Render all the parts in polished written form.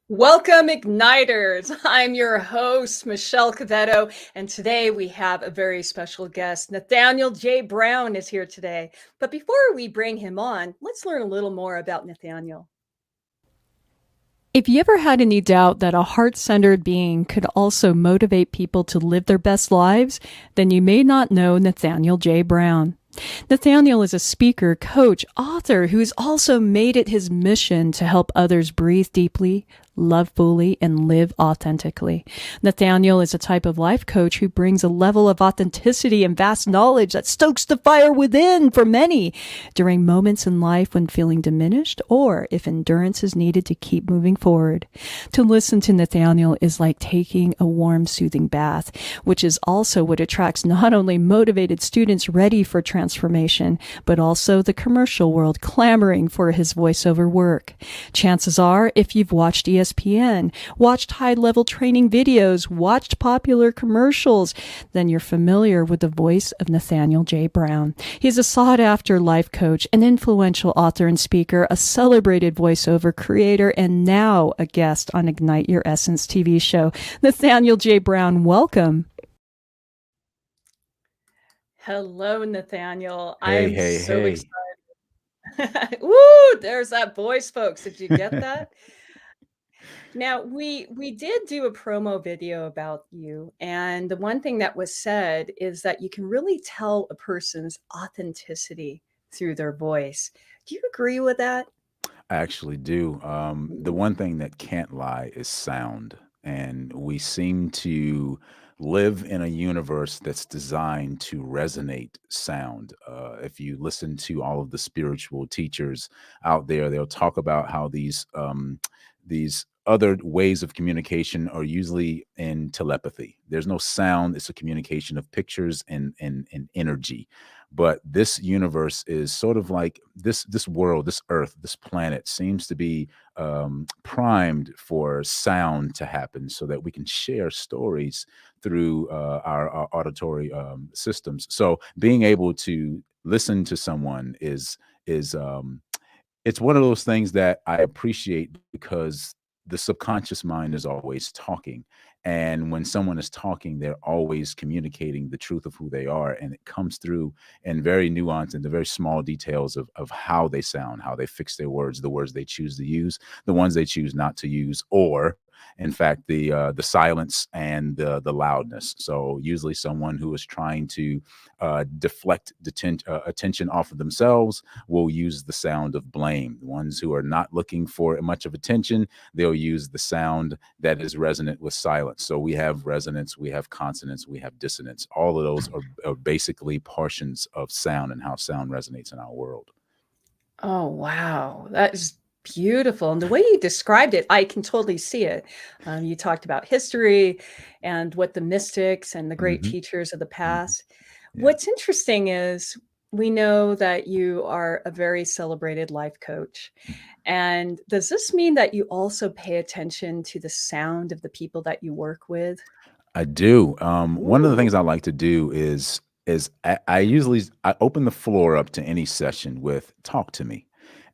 Welcome, Igniters. I'm your host, Michelle Quevedo, and today we have a very special guest. Nathaniel J. Brown is here today. But before we bring him on, let's learn a little more about Nathaniel. If you ever had any doubt that a heart centered being could also motivate people to live their best lives, then you may not know Nathaniel J. Brown. Nathaniel is a speaker, coach, author who's also made it his mission to help others breathe deeply, love fully, and live authentically. Nathaniel is a type of life coach who brings a level of authenticity and vast knowledge that stokes the fire within for many during moments in life when feeling diminished or if endurance is needed to keep moving forward. To listen to Nathaniel is like taking a warm, soothing bath, which is also what attracts not only motivated students ready for transformation, but also the commercial world clamoring for his voiceover work. Chances are, if you've watched ESPN, watched high-level training videos, watched popular commercials, then you're familiar with the voice of Nathaniel J. Brown. He's a sought-after life coach, an influential author and speaker, a celebrated voiceover creator, and now a guest on Ignite Your Essence TV show. Nathaniel J. Brown, welcome. Hello, Nathaniel. I Hey, am hey, so hey. excited. Woo! There's that voice, folks. Did you get that? Now, we did do a promo video about you, and the one thing that was said is that you can really tell a person's authenticity through their voice. Do you agree with that? I actually do. The Ooh. one thing that can't lie is sound. And we seem to live in a universe that's designed to resonate sound. If you listen to all of the spiritual teachers out there, they'll talk about how these other ways of communication are usually in telepathy. There's no sound, it's a communication of pictures and energy. But this universe is sort of like this world, this earth, this planet seems to be primed for sound to happen so that we can share stories through our auditory systems. So being able to listen to someone is it's one of those things that I appreciate because the subconscious mind is always talking. And when someone is talking, they're always communicating the truth of who they are. And it comes through in very nuanced and the very small details of how they sound, how they fix their words, the words they choose to use, the ones they choose not to use, or in fact, the silence and the loudness. So usually someone who is trying to deflect attention off of themselves will use the sound of blame. The ones who are not looking for much of attention, they'll use the sound that is resonant with silence. So we have resonance, we have consonance, we have dissonance. All of those are basically portions of sound and how sound resonates in our world. Oh, wow. That is beautiful. And the way you described it, I can totally see it. You talked about history and what the mystics and the great Hmm. teachers of the Hmm. past. Yeah. What's interesting is we know that you are a very celebrated life coach. And does this mean that you also pay attention to the sound of the people that you work with? I do. One of the Ooh. things I like to do is I usually I open the floor up to any session with "Talk to me."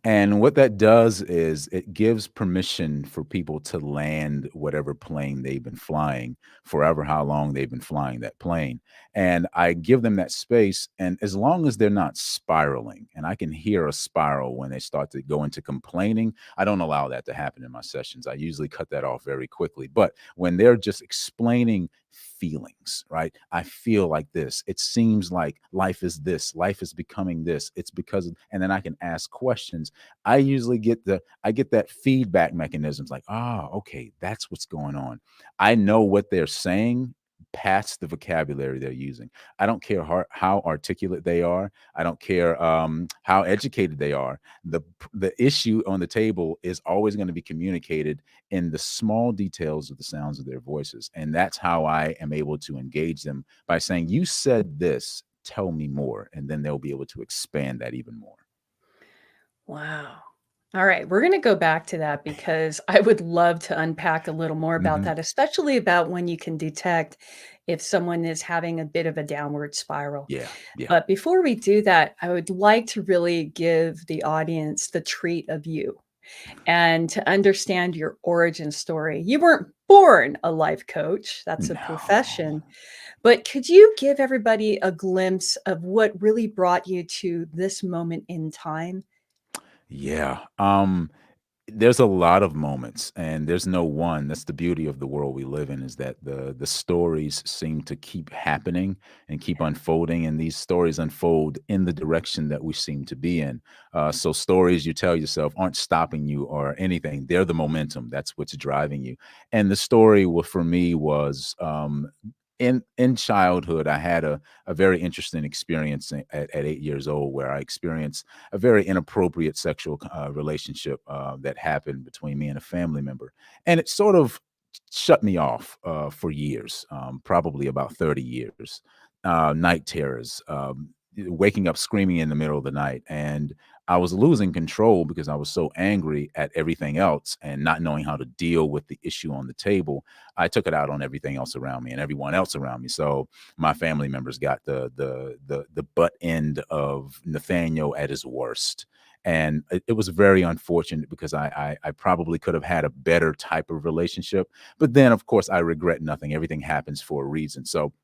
And what that does is it gives permission for people to land whatever plane they've been flying forever, how long they've been flying that plane. And I give them that space. And as long as they're not spiraling, and I can hear a spiral when they start to go into complaining, I don't allow that to happen in my sessions. I usually cut that off very quickly. But when they're just explaining feelings, right? I feel like this. It seems like life is this. Life is becoming this. It's because of, and then I can ask questions. I usually get that feedback mechanisms like, oh, okay, that's what's going on. I know what they're saying past the vocabulary they're using. I don't care how articulate they are. I don't care how educated they are. The issue on the table is always going to be communicated in the small details of the sounds of their voices. And that's how I am able to engage them by saying, you said this, tell me more. And then they'll be able to expand that even more. Wow. All right, we're going to go back to that because I would love to unpack a little more about Hmm. that, especially about when you can detect if someone is having a bit of a downward spiral. Yeah. Yeah. But before we do that, I would like to really give the audience the treat of you. and to understand your origin story. You weren't born a life coach, that's a No. profession. But could you give everybody a glimpse of what really brought you to this moment in time? Yeah. There's a lot of moments, and there's no one. That's the beauty of the world we live in, is that the stories seem to keep happening and keep unfolding, and these stories unfold in the direction that we seem to be in. So stories you tell yourself aren't stopping you or anything. They're the momentum. That's what's driving you. And the story for me was in childhood. I had a very interesting experience at 8 years old, where I experienced a very inappropriate sexual relationship that happened between me and a family member, and it sort of shut me off for years, probably about 30 years. Night terrors, waking up screaming in the middle of the night, and I was losing control because I was so angry at everything else and not knowing how to deal with the issue on the table. I took it out on everything else around me and everyone else around me. So my family members got the butt end of Nathaniel at his worst. And it was very unfortunate because I probably could have had a better type of relationship. But then, of course, I regret nothing. Everything happens for a reason. So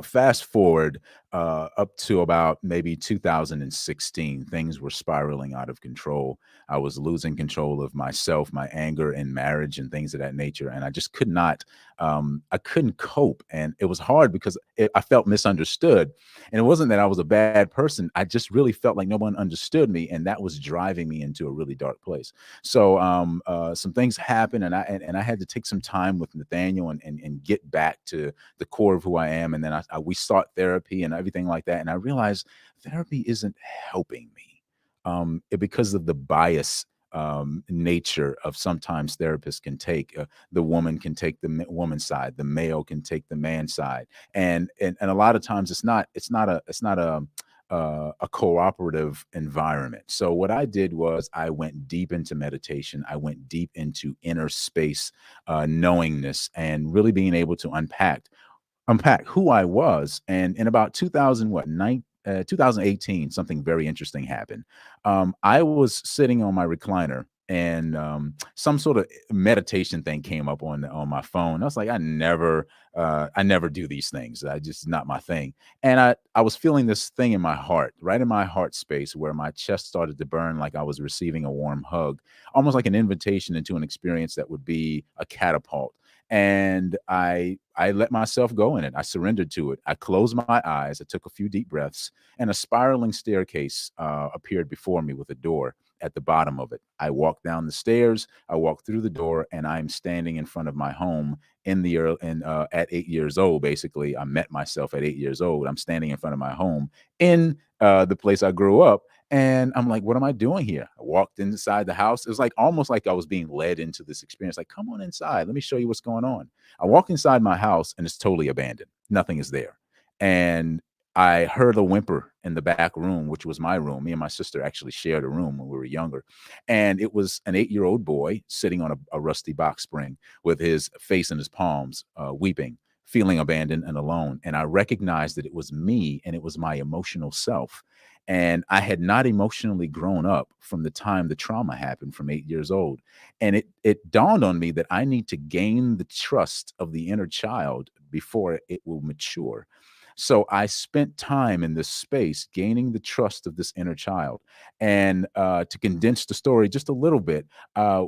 fast forward up to about maybe 2016, things were spiraling out of control. I was losing control of myself, my anger and marriage and things of that nature. And I just could not, I couldn't cope. And it was hard because I felt misunderstood. And it wasn't that I was a bad person. I just really felt like no one understood me. And that was driving me into a really dark place. So some things happened, and I had to take some time with Nathaniel and get back to the core of who I am. And then we sought therapy and everything like that. And I realized therapy isn't helping me because of the bias nature of sometimes therapists can take. The woman can take the woman's side, the male can take the man's side, and a lot of times it's not a cooperative environment. So what I did was I went deep into meditation. I went deep into inner space, knowingness, and really being able to unpack who I was. And in about 2000, 2018, something very interesting happened. I was sitting on my recliner, and some sort of meditation thing came up on my phone. I was like, I never do these things. I just not my thing. And I was feeling this thing in my heart, right in my heart space, where my chest started to burn like I was receiving a warm hug, almost like an invitation into an experience that would be a catapult. And I let myself go in it. I surrendered to it. I closed my eyes. I took a few deep breaths, and a spiraling staircase appeared before me with a door at the bottom of it. I walked down the stairs. I walked through the door, and I'm standing in front of my home in the early, and at 8 years old. Basically, I met myself at 8 years old. I'm standing in front of my home in the place I grew up. And I'm like, what am I doing here? I walked inside the house. It was like almost like I was being led into this experience. Like, come on inside. Let me show you what's going on. I walk inside my house, and it's totally abandoned. Nothing is there. And I heard a whimper in the back room, which was my room. Me and my sister actually shared a room when we were younger. And it was an 8-year-old boy sitting on a rusty box spring with his face in his palms, weeping, feeling abandoned and alone. And I recognized that it was me, and it was my emotional self. And I had not emotionally grown up from the time the trauma happened from 8 years old. And it dawned on me that I need to gain the trust of the inner child before it will mature. So I spent time in this space gaining the trust of this inner child. And to condense the story just a little bit,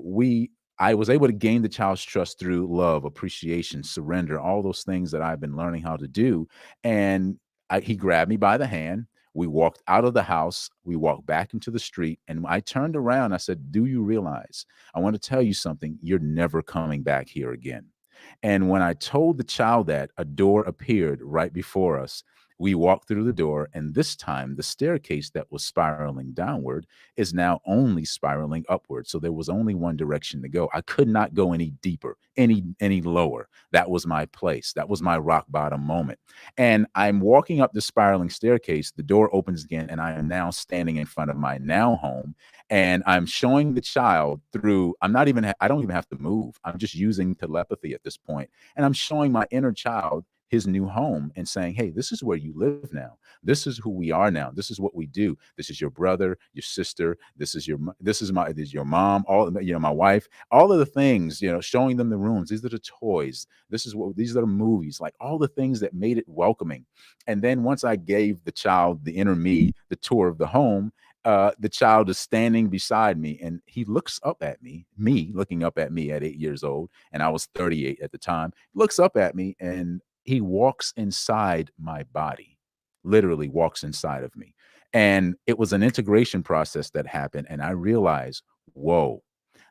we I was able to gain the child's trust through love, appreciation, surrender, all those things that I've been learning how to do. And he grabbed me by the hand. We walked out of the house. We walked back into the street. And I turned around. I said, do you realize? I want to tell you something. You're never coming back here again. And when I told the child that, a door appeared right before us. We walked through the door, and this time the staircase that was spiraling downward is now only spiraling upward. So there was only one direction to go. I could not go any deeper, any lower. That was my place. That was my rock bottom moment. And I'm walking up the spiraling staircase. The door opens again, and I am now standing in front of my now home. And I'm showing the child through, I don't even have to move. I'm just using telepathy at this point. And I'm showing my inner child his new home and saying, hey, this is where you live now. This is who we are now. This is what we do. This is your brother, your sister. This is your mom, all, my wife, all of the things, showing them the rooms. These are the toys. These are the movies, like all the things that made it welcoming. And then once I gave the child, the inner me, the tour of the home, the child is standing beside me and he looks up at me looking up at me at 8 years old. And I was 38 at the time, looks up at me and he walks inside my body, literally walks inside of me. And it was an integration process that happened. And I realized, whoa,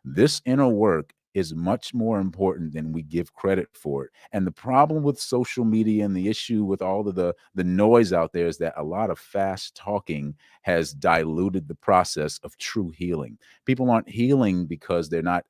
this inner work is much more important than we give credit for it. And the problem with social media and the issue with all of the noise out there is that a lot of fast talking has diluted the process of true healing. People aren't healing because they're not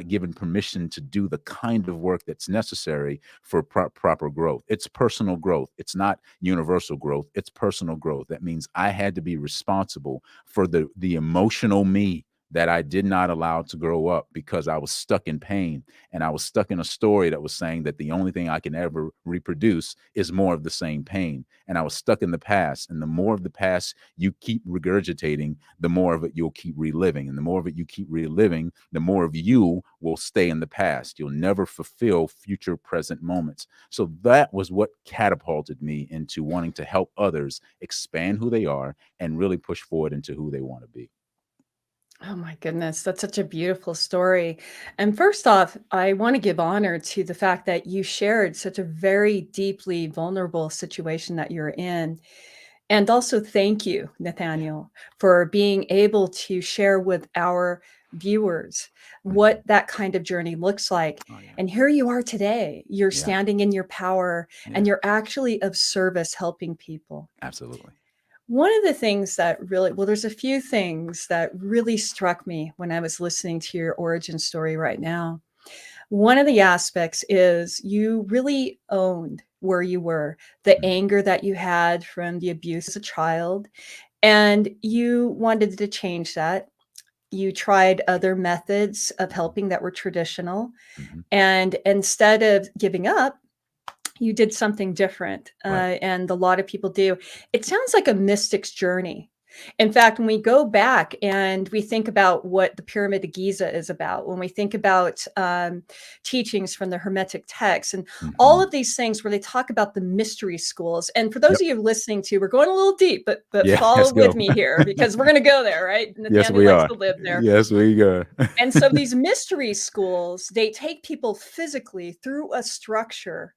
given permission to do the kind of work that's necessary for proper growth. It's personal growth. It's not universal growth. It's personal growth. That means I had to be responsible for the emotional me that I did not allow to grow up because I was stuck in pain and I was stuck in a story that was saying that the only thing I can ever reproduce is more of the same pain. And I was stuck in the past. And the more of the past you keep regurgitating, the more of it you'll keep reliving. And the more of it you keep reliving, the more of you will stay in the past. You'll never fulfill future present moments. So that was what catapulted me into wanting to help others expand who they are and really push forward into who they want to be. Oh my goodness, that's such a beautiful story. And first off, I want to give honor to the fact that you shared such a very deeply vulnerable situation that you're in. And also, thank you, Nathaniel, for being able to share with our viewers what Mhm. that kind of journey looks like. Oh yeah. And here you are today. You're Yeah. standing in your power Yeah. and you're actually of service helping people. Absolutely. One of the things that really, well, there's a few things that really struck me when I was listening to your origin story right now. One of the aspects is you really owned where you were, the Mhm. anger that you had from the abuse as a child, and you wanted to change that. You tried other methods of Mhm. helping that were traditional. Mhm. And instead of giving up, you did something different, Right. and a lot of people do. It sounds like a mystic's journey. In fact, when we go back and we think about what the Pyramid of Giza is about, when we think about teachings from the Hermetic texts and all Mhm. of these things where they talk about the mystery schools. And for those Yep. of you listening to, we're going a little deep, but Yeah, follow let's with go. me here because we're going to go there, right? Yes, Nathaniel we likes are. to live there. Yes, we go. And so these mystery schools, they take people physically through a structure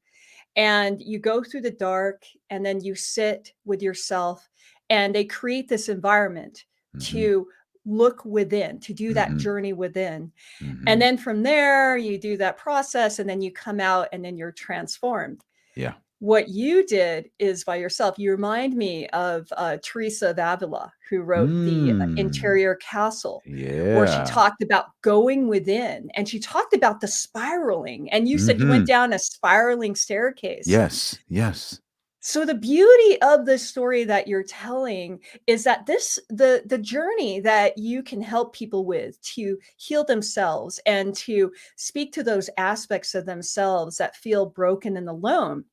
and you go through the dark and then you sit with yourself and they create this environment Mhm. to look within, to do that Mhm. journey within. And Mhm. then from there you do that process and then you come out and then you're transformed. Yeah. What you did is by yourself. You remind me of Teresa of Avila, who wrote the Mm. Interior Castle, where she Yeah. talked about going within and she talked about the spiraling. And you said you went Mhm. down a spiraling staircase. Yes. Yes. So the beauty of the story that you're telling is that the journey that you can help people with to heal themselves and to speak to those aspects of themselves that feel broken and alone,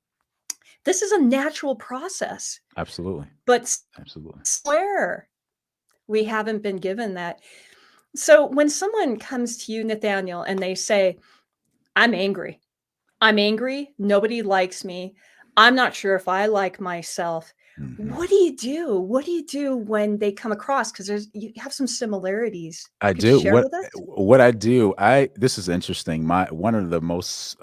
this is a natural process, Absolutely. but Absolutely. swear we haven't been given that. So when someone comes to you, Nathaniel, and they say, I'm angry. I'm angry. Nobody likes me. I'm not sure if I like myself. Mhm. What do you do? What do you do when they come across? Because you have some similarities. I Could you do. share with us? What I do, I this is interesting. My one of the most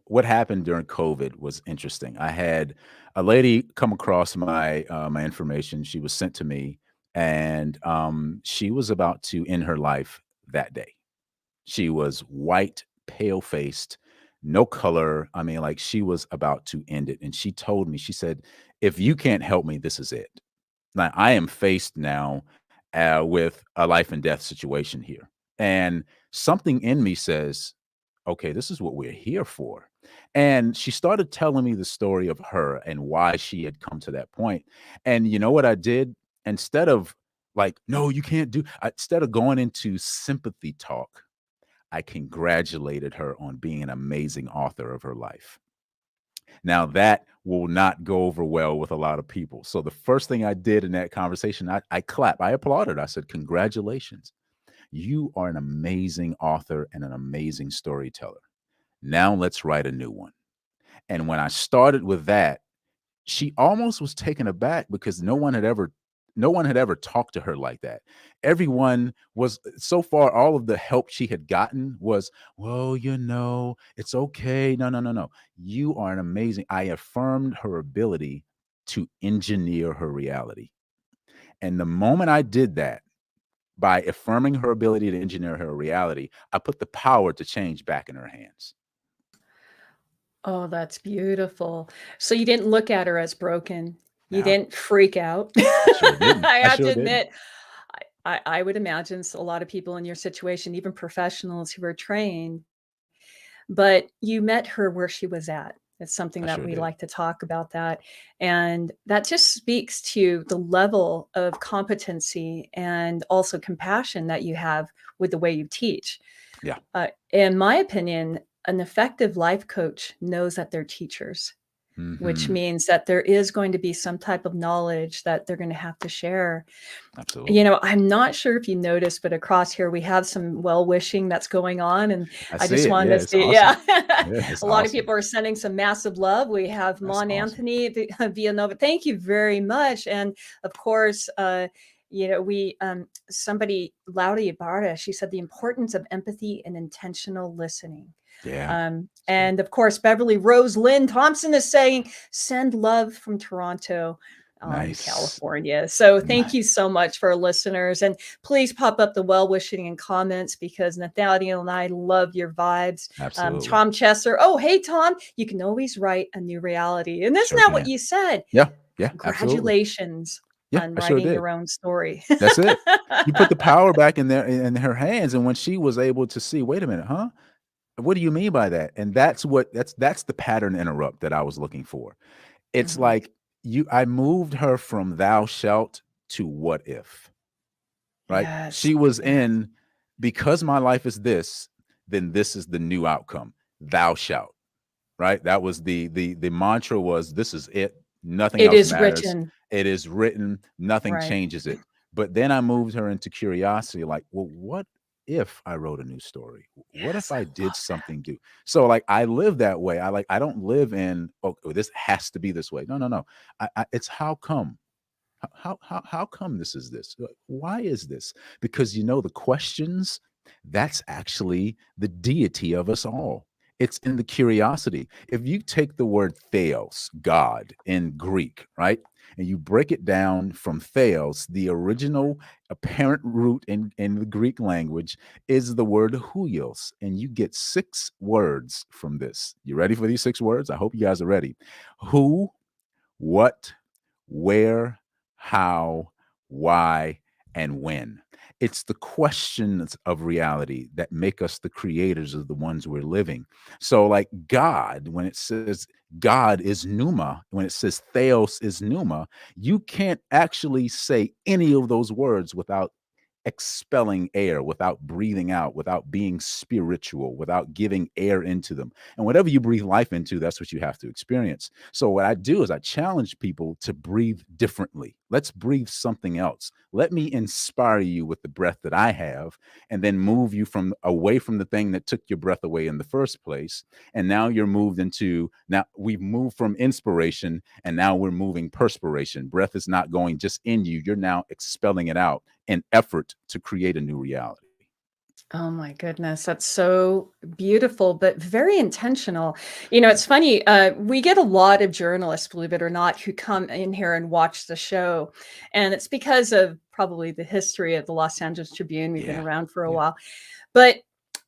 what happened during COVID was interesting. I had a lady come across my information. She was sent to me, and she was about to end her life that day. She was white, pale faced, no color. I mean, like she was about to end it. And she told me, she said, if you can't help me, this is it. Now I am faced now with a life and death situation here. And something in me says, okay, this is what we're here for. And she started telling me the story of her and why she had come to that point. And you know what I did? Instead of like, no, you can't do, instead of going into sympathy talk, I congratulated her on being an amazing author of her life. Now that will not go over well with a lot of people. So the first thing I did in that conversation, I clapped, I applauded. I said, "Congratulations. You are an amazing author and an amazing storyteller. Now let's write a new one." And when I started with that, she almost was taken aback because no one had ever talked to her like that. Everyone was so far, all of the help she had gotten was, "Well, it's okay. No, no, no, no. You are an amazing." I affirmed her ability to engineer her reality. And the moment I did that, by affirming her ability to engineer her reality, I put the power to change back in her hands. Oh, that's beautiful. So you didn't look at her as broken. You Now, didn't freak out. I sure didn't. I I have to sure didn't. admit, I would imagine a lot of people in your situation, even professionals who are trained, but you met her where she was at. It's something I that sure we did. like to talk about that. And that just speaks to the level of competency and also compassion that you have with the way you teach. Yeah. In my opinion, an effective life coach knows that they're teachers, which Mhm. means that there is going to be some type of knowledge that they're going to have to share. Absolutely. I'm not sure if you noticed, but across here we have some well-wishing that's going on, and I I see just it. wanted Yeah, to it's see, yeah. awesome. Yeah, it's A lot of awesome. people are sending some massive love. We have That's Mon awesome. Anthony via Nova. Thank you very much. And of course, we somebody Laura Ibarra, she said the importance of empathy and intentional listening. Yeah. It's good. And of course, Beverly Rose Lynn Thompson is saying, send love from Toronto, Nice. California. So thank you Nice. so much for our listeners. And please pop up the well wishing and comments because Nathaniel and I love your vibes. Absolutely. Tom Chesser. Oh, hey, Tom, you can always write a new reality. And isn't Sure that what can. you said? Yeah. Yeah, absolutely. Congratulations Yeah, on I sure writing did. your own story. That's it. You put the power back in her hands, and when she was able to see, "Wait a minute, huh? What do you mean by that?" And that's the pattern interrupt that I was looking for. It's Mhm. like I moved her from "thou shalt" to "what if," right? Yes. She was Yeah. in, "Because my life is this, then this is the new outcome. Thou shalt." Right? That was the mantra was, "This is it. Nothing It else is matters. written. It is written. Nothing Right. changes it." But then I moved her into curiosity, like, "Well, what if I wrote a new story? What if Yes, I I love did that. something new?" So, like, I live that way. I don't live in, "Oh, this has to be this way." No, no, no. It's how come? How come this is this? Why is this? Because the questions, that's actually the deity of us all. It's in the curiosity. If you take the word theos, God in Greek, right? And you break it down from theos, the original apparent root in the Greek language is the word huios. And you get 6 words from this. You ready for these 6 words? I hope you guys are ready. Who, what, where, how, why, and when. It's the questions of reality that make us the creators of the ones we're living. So, like God, when it says God is pneuma, when it says theos is pneuma, you can't actually say any of those words without expelling air, without breathing out, without being spiritual, without giving air into them. And whatever you breathe life into, that's what you have to experience. So what I do is I challenge people to breathe differently. Let's breathe something else. Let me inspire you with the breath that I have, and then move you from away from the thing that took your breath away in the first place. And now now we've moved from inspiration, and now we're moving perspiration. Breath is not going just in you. You're now expelling it out an effort to create a new reality. Oh my goodness, that's so beautiful, but very intentional. It's funny, we get a lot of journalists, believe it or not, who come in here and watch the show. And it's because of probably the history of the Los Angeles Tribune. We've been Yeah. around for a Yeah. while. But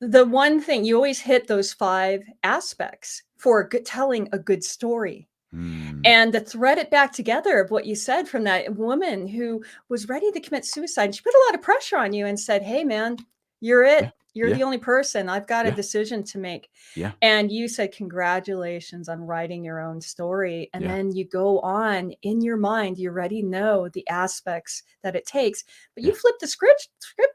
the one thing you always hit those five aspects for telling a good story. Mm. And to thread it back together of what you said from that woman who was ready to commit suicide. She put a lot of pressure on you and said, "Hey, man, you're Yeah. it. You're Yeah. the only person. I've got a Yeah. decision to make." Yeah. And you said, "Congratulations on writing your own story." And Yeah. then you go on in your mind, you already know the aspects that it takes, but you Yeah. flipped the script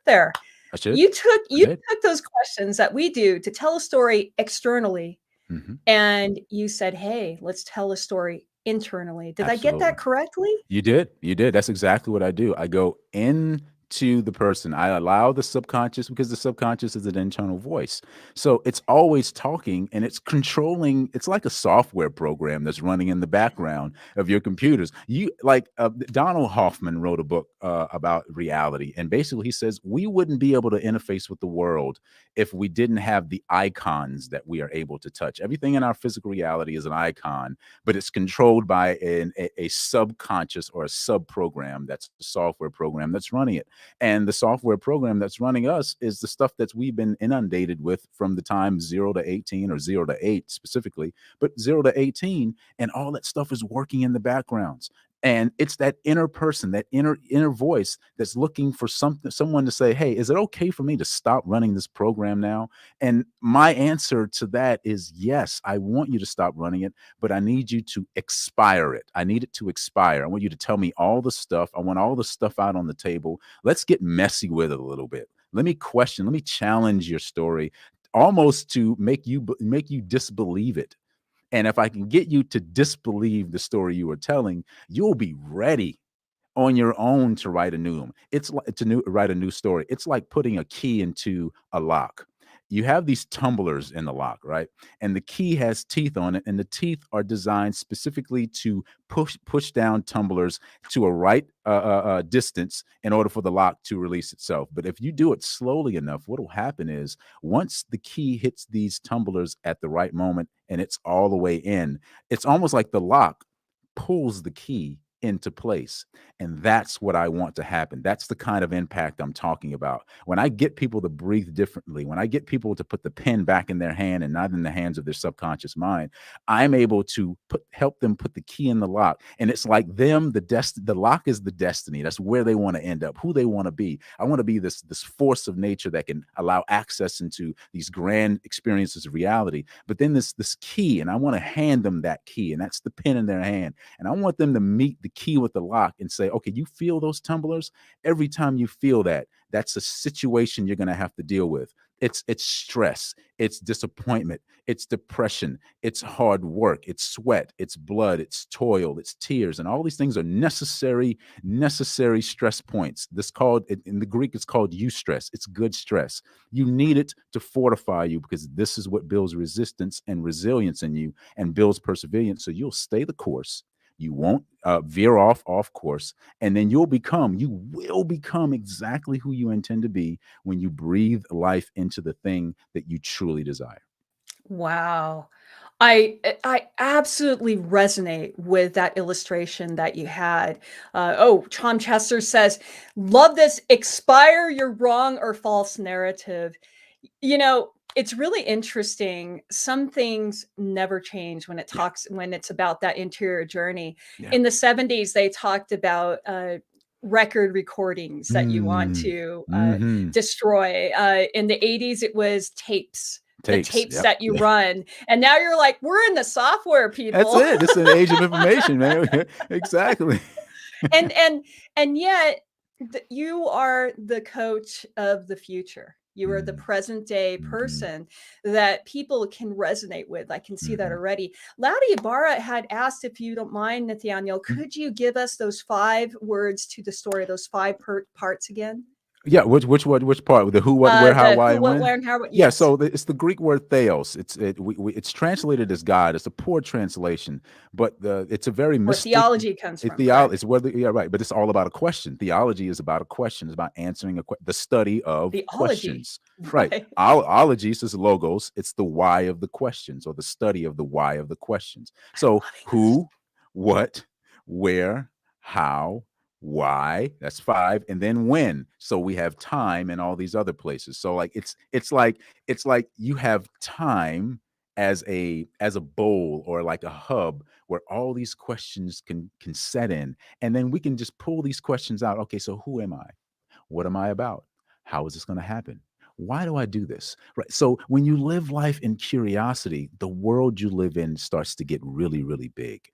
there. I should. You took I you did. took those questions that we do to tell a story externally, Mhm. and you said, "Hey, let's tell a story internally." Did I get Absolutely. that correctly? You did. You did. That's exactly what I do. I go into the person. I allow the subconscious because the subconscious is an internal voice. So it's always talking and it's controlling. It's like a software program that's running in the background of your computers. You like Donald Hoffman wrote a book about reality. And basically he says we wouldn't be able to interface with the world if we didn't have the icons that we are able to touch. Everything in our physical reality is an icon, but it's controlled by a subconscious or a sub program that's a software program that's running it. And the software program that's running us is the stuff that we've been inundated with from the time 0 to 18 or 0 to 8 specifically, but 0 to 18. And all that stuff is working in the backgrounds. And it's that inner person, that inner voice that's looking for someone to say, hey, is it okay for me to stop running this program now? And my answer to that is yes, I want you to stop running it, but I need you to expire it. I need it to expire. I want you to tell me all the stuff. I want all the stuff out on the table. Let's get messy with it a little bit. Let me question, let me challenge your story almost to make you disbelieve it. And if I can get you to disbelieve the story you were telling, you'll be ready on your own to write a new one. It's like write a new story. It's like putting a key into a lock. You have these tumblers in the lock, right? And the key has teeth on it, and the teeth are designed specifically to push down tumblers to a right distance in order for the lock to release itself. But if you do it slowly enough, what will happen is once the key hits these tumblers at the right moment and it's all the way in, it's almost like the lock pulls the key into place. And that's what I want to happen. That's the kind of impact I'm talking about. When I get people to breathe differently, when I get people to put the pen back in their hand and not in the hands of their subconscious mind, I'm able to help them put the key in the lock. And it's like them, the lock is the destiny. That's where they want to end up, who they want to be. I want to be this force of nature that can allow access into these grand experiences of reality. But then this key, and I want to hand them that key, and that's the pen in their hand. And I want them to meet the key with the lock and say, okay, you feel those tumblers? Every time you feel that, that's a situation you're going to have to deal with. It's stress, it's disappointment, it's depression, it's hard work, it's sweat, it's blood, it's toil, it's tears, and all these things are necessary stress points. This called in the Greek, it's called eustress. It's good stress. You need it to fortify you because this is what builds resistance and resilience in you and builds perseverance. So you'll stay the course. You won't veer off course, and then you will become exactly who you intend to be when you breathe life into the thing that you truly desire. Wow. I absolutely resonate with that illustration that you had. Oh, Tom Chester says, "Love this expire your wrong or false narrative." You know, it's really interesting. Some things never change Yeah, when it's about that interior journey. yeah. In the 70s, they talked about record recordings that you want Mm, to mhm. destroy. In the 80s, it was tapes, the Tapes. tapes Yep. that you Yeah. run. And now you're like, we're in the software, That's people. it. It's an age of information, man. Exactly. And and yet you are the coach of the future. You are the Mm, present day mhm, person that people can resonate with. I can see that mhm, already. Laudy Ibarra had asked, if you don't mind, Nathaniel, mhm. could you give us those 5 words to the story, those parts again? Yeah, which part? The who, what, where, how, The why, who, and what, when? where, and how. Yeah, Yes, so it's the Greek word theos. It's translated as God. It's a poor translation, but it's a very where mystic. theology comes It from. theology Correct. is whether yeah right, but it's all about a question. Theology is about a question. It's about answering the study of Theology, questions. Right. right? Ologies is logos. It's the why of the questions or the study of the why of the questions. So Loving this. who, what, where, how, why, that's 5, and then when. So we have time and all these other places. So like it's like you have time as a bowl or like a hub where all these questions can set in, and then we can just pull these questions out. Okay, so who am I? What am I about? How is this going to happen? Why do I do this? Right. So when you live life in curiosity, the world you live in starts to get really, really big.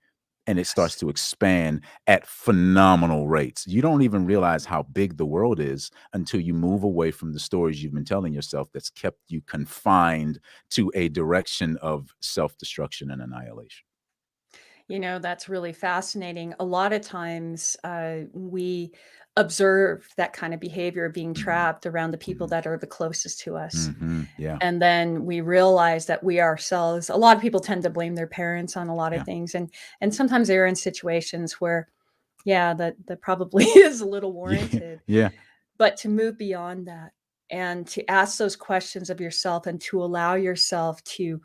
and it starts Yes. to expand at phenomenal rates. You don't even realize how big the world is until you move away from the stories you've been telling yourself that's kept you confined to a direction of self-destruction and annihilation. That's really fascinating. A lot of times, we observe that kind of behavior of being Mhm, trapped around the people mhm, that are the closest to us. yeah, And then we realize that we ourselves, a lot of people tend to blame their parents on a lot of yeah, things. And sometimes they're in situations where, yeah, that probably is a little yeah, warranted. yeah, But to move beyond that and to ask those questions of yourself and to allow yourself to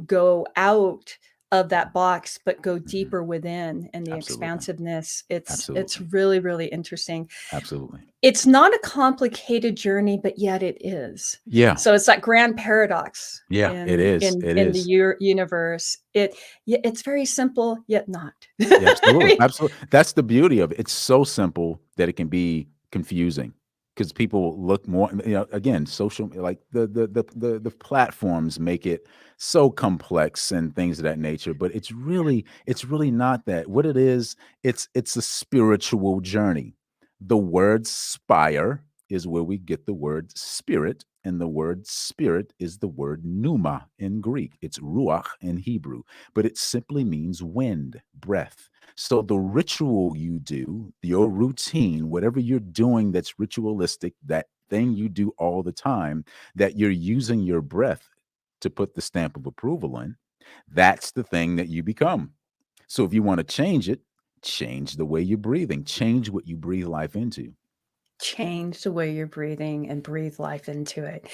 go out of that box, but go mhm. deeper within and the Absolutely, expansiveness, it's absolutely, really, really interesting. absolutely. It's not a complicated journey, but yet it is. Yeah, So it's that grand paradox yeah, it in is, in it in the is. universe. It's very simple, yet not. Yeah, I absolutely, mean, absolutely. That's the beauty of it. It's so simple that it can be confusing because people look more. Again, social like the platforms make it so complex and things of that nature. But it's really not that. What it is, it's a spiritual journey. The word spire is where we get the word spirit, and the word spirit is the word pneuma in Greek. It's ruach in Hebrew, but it simply means wind, breath. So the ritual you do, your routine, whatever you're doing that's ritualistic, that thing you do all the time, that you're using your breath to put the stamp of approval in, that's the thing that you become. So if you want to change it, change the way you're breathing, change what you breathe life into. change the way you're breathing and breathe life into it.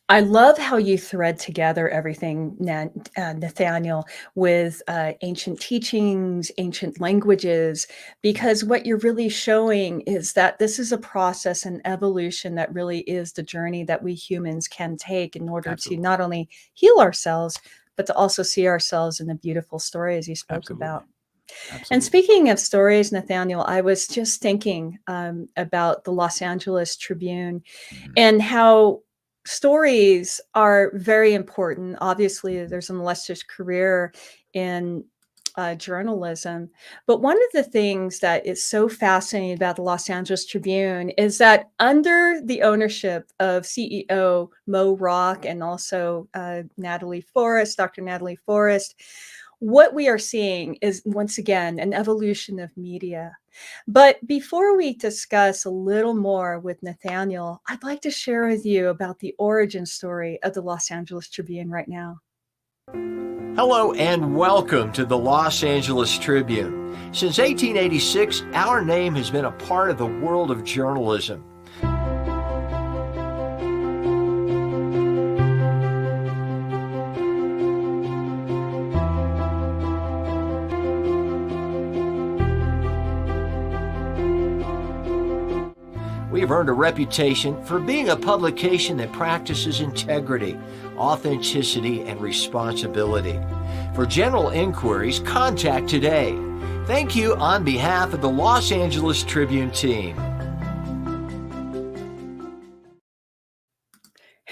I love how you thread together everything, Nathaniel, with ancient teachings, ancient languages, because what you're really showing is that this is a process and evolution that really is the journey that we humans can take in order to Absolutely. not only heal ourselves, but to also see ourselves in the beautiful story as you spoke Absolutely. about. And Absolutely. speaking of stories, Nathaniel, I was just thinking about the Los Angeles Tribune Mhm. and how stories are very important. Obviously, Mhm. there's an illustrious career in journalism. But one of the things that is so fascinating about the Los Angeles Tribune is that under the ownership of CEO Mo Rock and also Dr. Natalie Forrest, what we are seeing is once again an evolution of media. But before we discuss a little more with Nathaniel, I'd like to share with you about the origin story of the Los Angeles Tribune right now. Hello and welcome to the Los Angeles Tribune. Since 1886, our name has been a part of the world of journalism. We have earned a reputation for being a publication that practices integrity, authenticity, and responsibility. For general inquiries, contact today. Thank you on behalf of the Los Angeles Tribune team.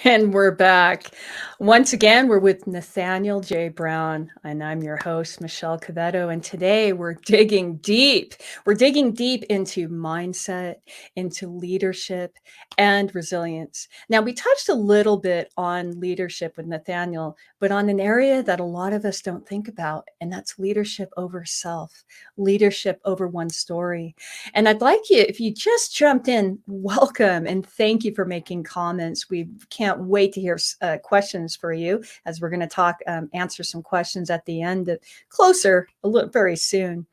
And we're back. Once again, we're with Nathaniel J. Brown, and I'm your host, Michelle Quevedo. And today we're digging deep. We're digging deep into mindset, into leadership, and resilience. Now, we touched a little bit on leadership with Nathaniel, but on an area that a lot of us don't think about, and that's leadership over self, leadership over one story. And I'd like you, if you just jumped in, welcome and thank you for making comments. We can't wait to hear questions for you as we're going to answer some questions at the end, closer, a little very soon.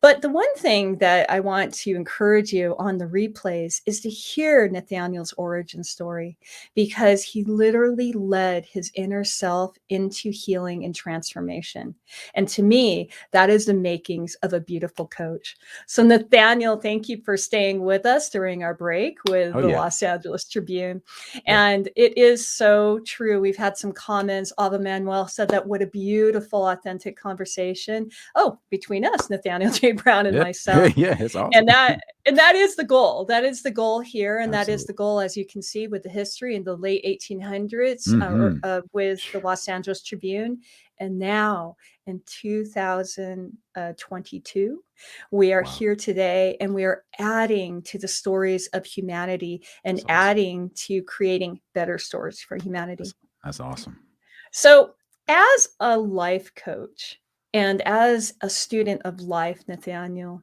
But the one thing that I want to encourage you on the replays is to hear Nathaniel's origin story because he literally led his inner self into healing and transformation. And to me, that is the makings of a beautiful coach. So, Nathaniel, thank you for staying with us during our break with Oh the yeah. Los Angeles Tribune. Yeah. And it is so true. We've had some comments. Ava Manuel said that what a beautiful, authentic conversation. Oh, between us, Nathaniel J. Brown and Yeah. myself. Yeah, it's And awesome. that is the goal. That is the goal here, and that is the Absolutely. goal, as you can see, with the history in the late 1800s, Mhm. with the Los Angeles Tribune, and now in 2022, we are Wow. here today, and we are adding to the stories of humanity and That's awesome. adding to creating better stories for That's humanity. that's awesome. So, as a life coach and as a student of life, Nathaniel,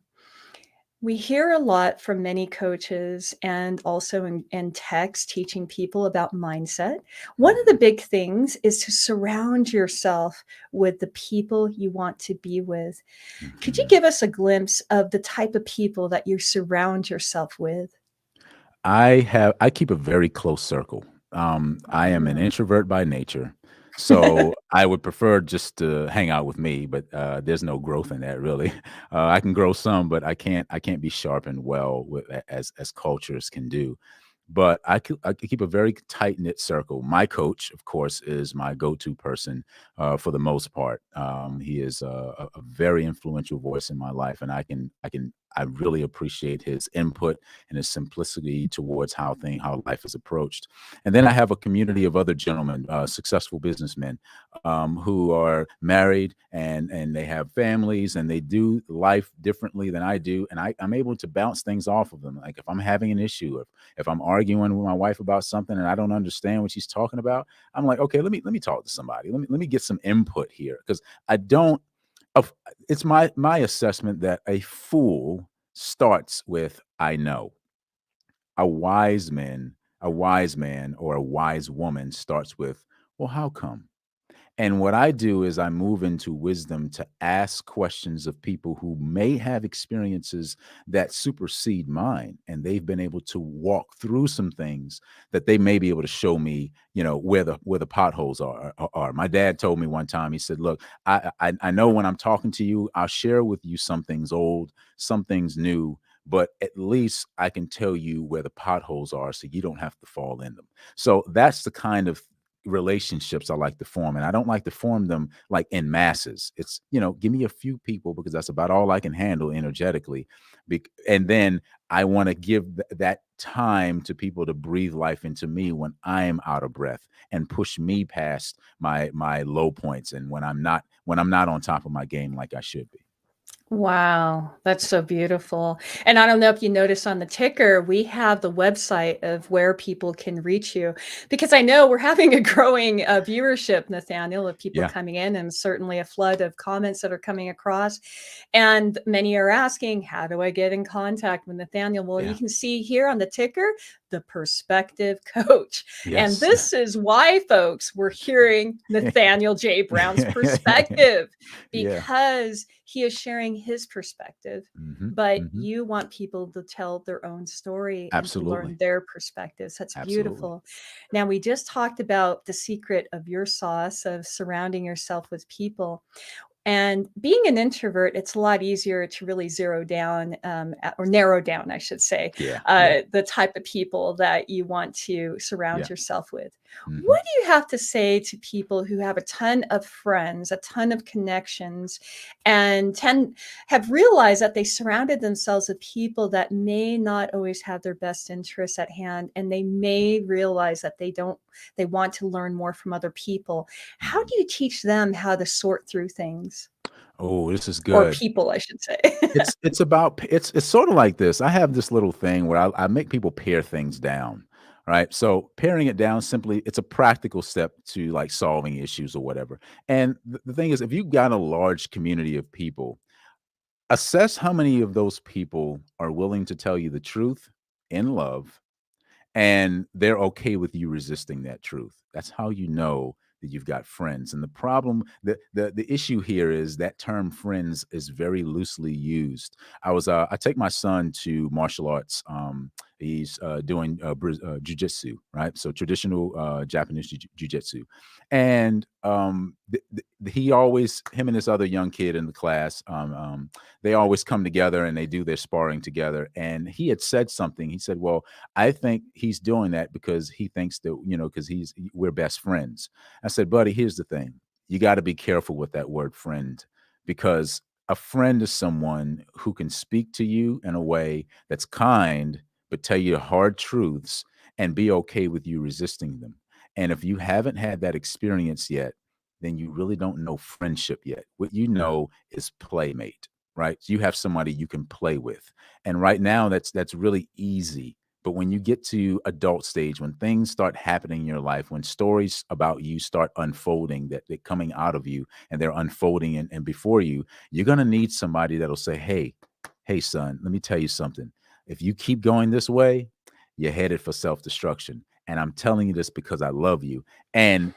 we hear a lot from many coaches and also in text teaching people about mindset. One of the Mhm. big things is to surround yourself with the people you want to be with. Could you Mhm. give us a glimpse of the type of people that you surround yourself with? I keep a very close circle. I am an Mm. introvert by nature, so I would prefer just to hang out with me, but there's no growth in that really. I can grow some, but I can't be sharpened well with as cultures can do. But I could keep a very tight knit circle. My coach, of course, is my go to person for the most part. He is a very influential voice in my life, and I really appreciate his input and his simplicity towards how life is approached. And then I have a community of other gentlemen, successful businessmen, who are married and they have families and they do life differently than I do, and I'm able to bounce things off of them. Like if I'm having an issue, if I'm arguing with my wife about something and I don't understand what she's talking about, I'm like, okay, let me talk to somebody. Let me get some input here because I don't. Of it's my assessment that a fool starts with I know. A wise man or a wise woman starts with, well, how come? And what I do is I move into wisdom to ask questions of people who may have experiences that supersede mine. And they've been able to walk through some things that they may be able to show me, where the potholes are. My dad told me one time, he said, look, I know when I'm talking to you, I'll share with you some things old, some things new, but at least I can tell you where the potholes are so you don't have to fall in them. So that's the kind of relationships I like to form. And I don't like to form them like in masses. It's, give me a few people because that's about all I can handle energetically. And then I want to give that time to people to breathe life into me when I am out of breath and push me past my low points and when I'm not on top of my game like I should be. Wow, that's so beautiful. And I don't know if you notice on the ticker, we have the website of where people can reach you because I know we're having a growing viewership, Nathaniel, of people Yeah. coming in and certainly a flood of comments that are coming across. And many are asking, how do I get in contact with Nathaniel? Well, you Yeah. can see here on the ticker, the perspective coach. And Yes. this is why, folks, we're hearing Nathaniel J. Brown's perspective Yeah. because he is sharing his perspective, Hmm. but Hmm. you want people to tell their own story and to learn Absolutely. their perspectives. That's Absolutely. beautiful. Now, we just talked about the secret of your sauce of surrounding yourself with people. And being an introvert, it's a lot easier to really zero down or narrow down, I should say, Yeah. Yeah. the type of people that you want to surround Yeah. yourself with. Hmm. What do you have to say to people who have a ton of friends, a ton of connections, and have realized that they surrounded themselves with people that may not always have their best interests at hand, and they may realize that they want to learn more from other people. How Hmm. do you teach them how to sort through things? Oh, this is Or good. people, I should say. It's sort of like this. I have this little thing where I make people pare things down, right? So paring it down simply, it's a practical step to like solving issues or whatever. And the thing is, if you've got a large community of people, assess how many of those people are willing to tell you the truth in love and they're okay with you resisting that truth. That's how you know that you've got friends. And the problem, the issue here is that term friends is very loosely used. I take my son to martial arts. He's doing jujitsu, right? So traditional Japanese jujitsu, and he always, him and this other young kid in the class, they always come together and they do their sparring together. And he had said something. He said, "Well, I think he's doing that because he thinks that, because we're best friends." I said, "Buddy, here's the thing. You got to be careful with that word friend because A friend is someone who can speak to you in a way that's kind, but tell you hard truths and be okay with you resisting them. And if you haven't had that experience yet, then you really don't know friendship yet. What you know is playmate, right? So you have somebody you can play with. And right now that's really easy. But when you get to adult stage, when things start happening in your life, when stories about you start unfolding, that they're coming out of you and they're unfolding and before you, you're gonna need somebody that'll say, hey, son, let me tell you something. If you keep going this way, you're headed for self-destruction. And I'm telling you this because I love you. And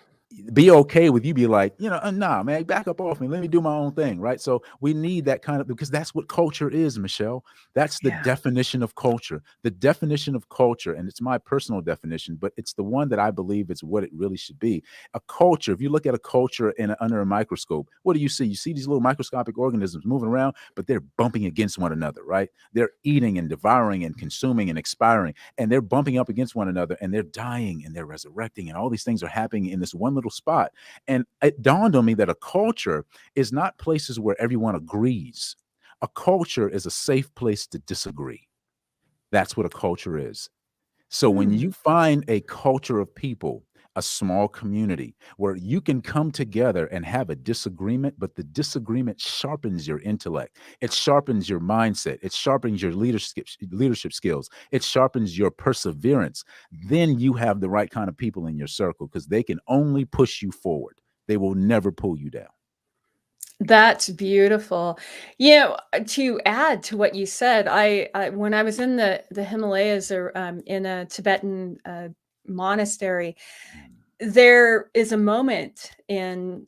be okay with you be like, nah, man, back up off me. Let me do my own thing. Right. So we need that kind of, because that's what culture is, Michelle. That's the Yeah. definition of culture. The definition of culture, and it's my personal definition, but it's the one that I believe it's what it really should be. A culture, if you look at a culture under a microscope, what do you see? You see these little microscopic organisms moving around, but they're bumping against one another, right? They're eating and devouring and consuming and expiring, and they're bumping up against one another, and they're dying and they're resurrecting, and all these things are happening in this one little spot. And it dawned on me that a culture is not places where everyone agrees. A culture is a safe place to disagree. That's what a culture is. So when Hmm. you find a culture of people, a small community where you can come together and have a disagreement, but the disagreement sharpens your intellect. It sharpens your mindset. It sharpens your leadership skills. It sharpens your perseverance. Then you have the right kind of people in your circle because they can only push you forward. They will never pull you down. That's beautiful. To add to what you said, I when I was in the Himalayas or in a Tibetan monastery, Mm, there is a moment in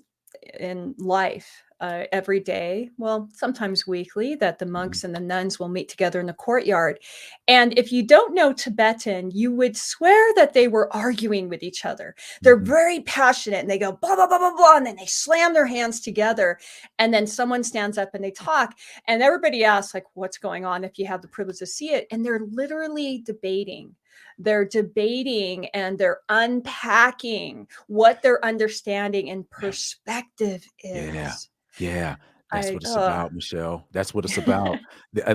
life, every day, well, sometimes weekly, that the mhm, monks and the nuns will meet together in the courtyard. And if you don't know Tibetan, you would swear that they were arguing with each other. They're mhm. very passionate and they go blah, blah, blah, blah, blah. And then they slam their hands together. And then someone stands up and they talk. And everybody asks, like, what's going on if you have the privilege to see it? And they're literally debating. They're debating and they're unpacking what their understanding and Yeah. perspective Yeah. is. Yeah. That's I what it's oh. about, Michelle. That's what it's about.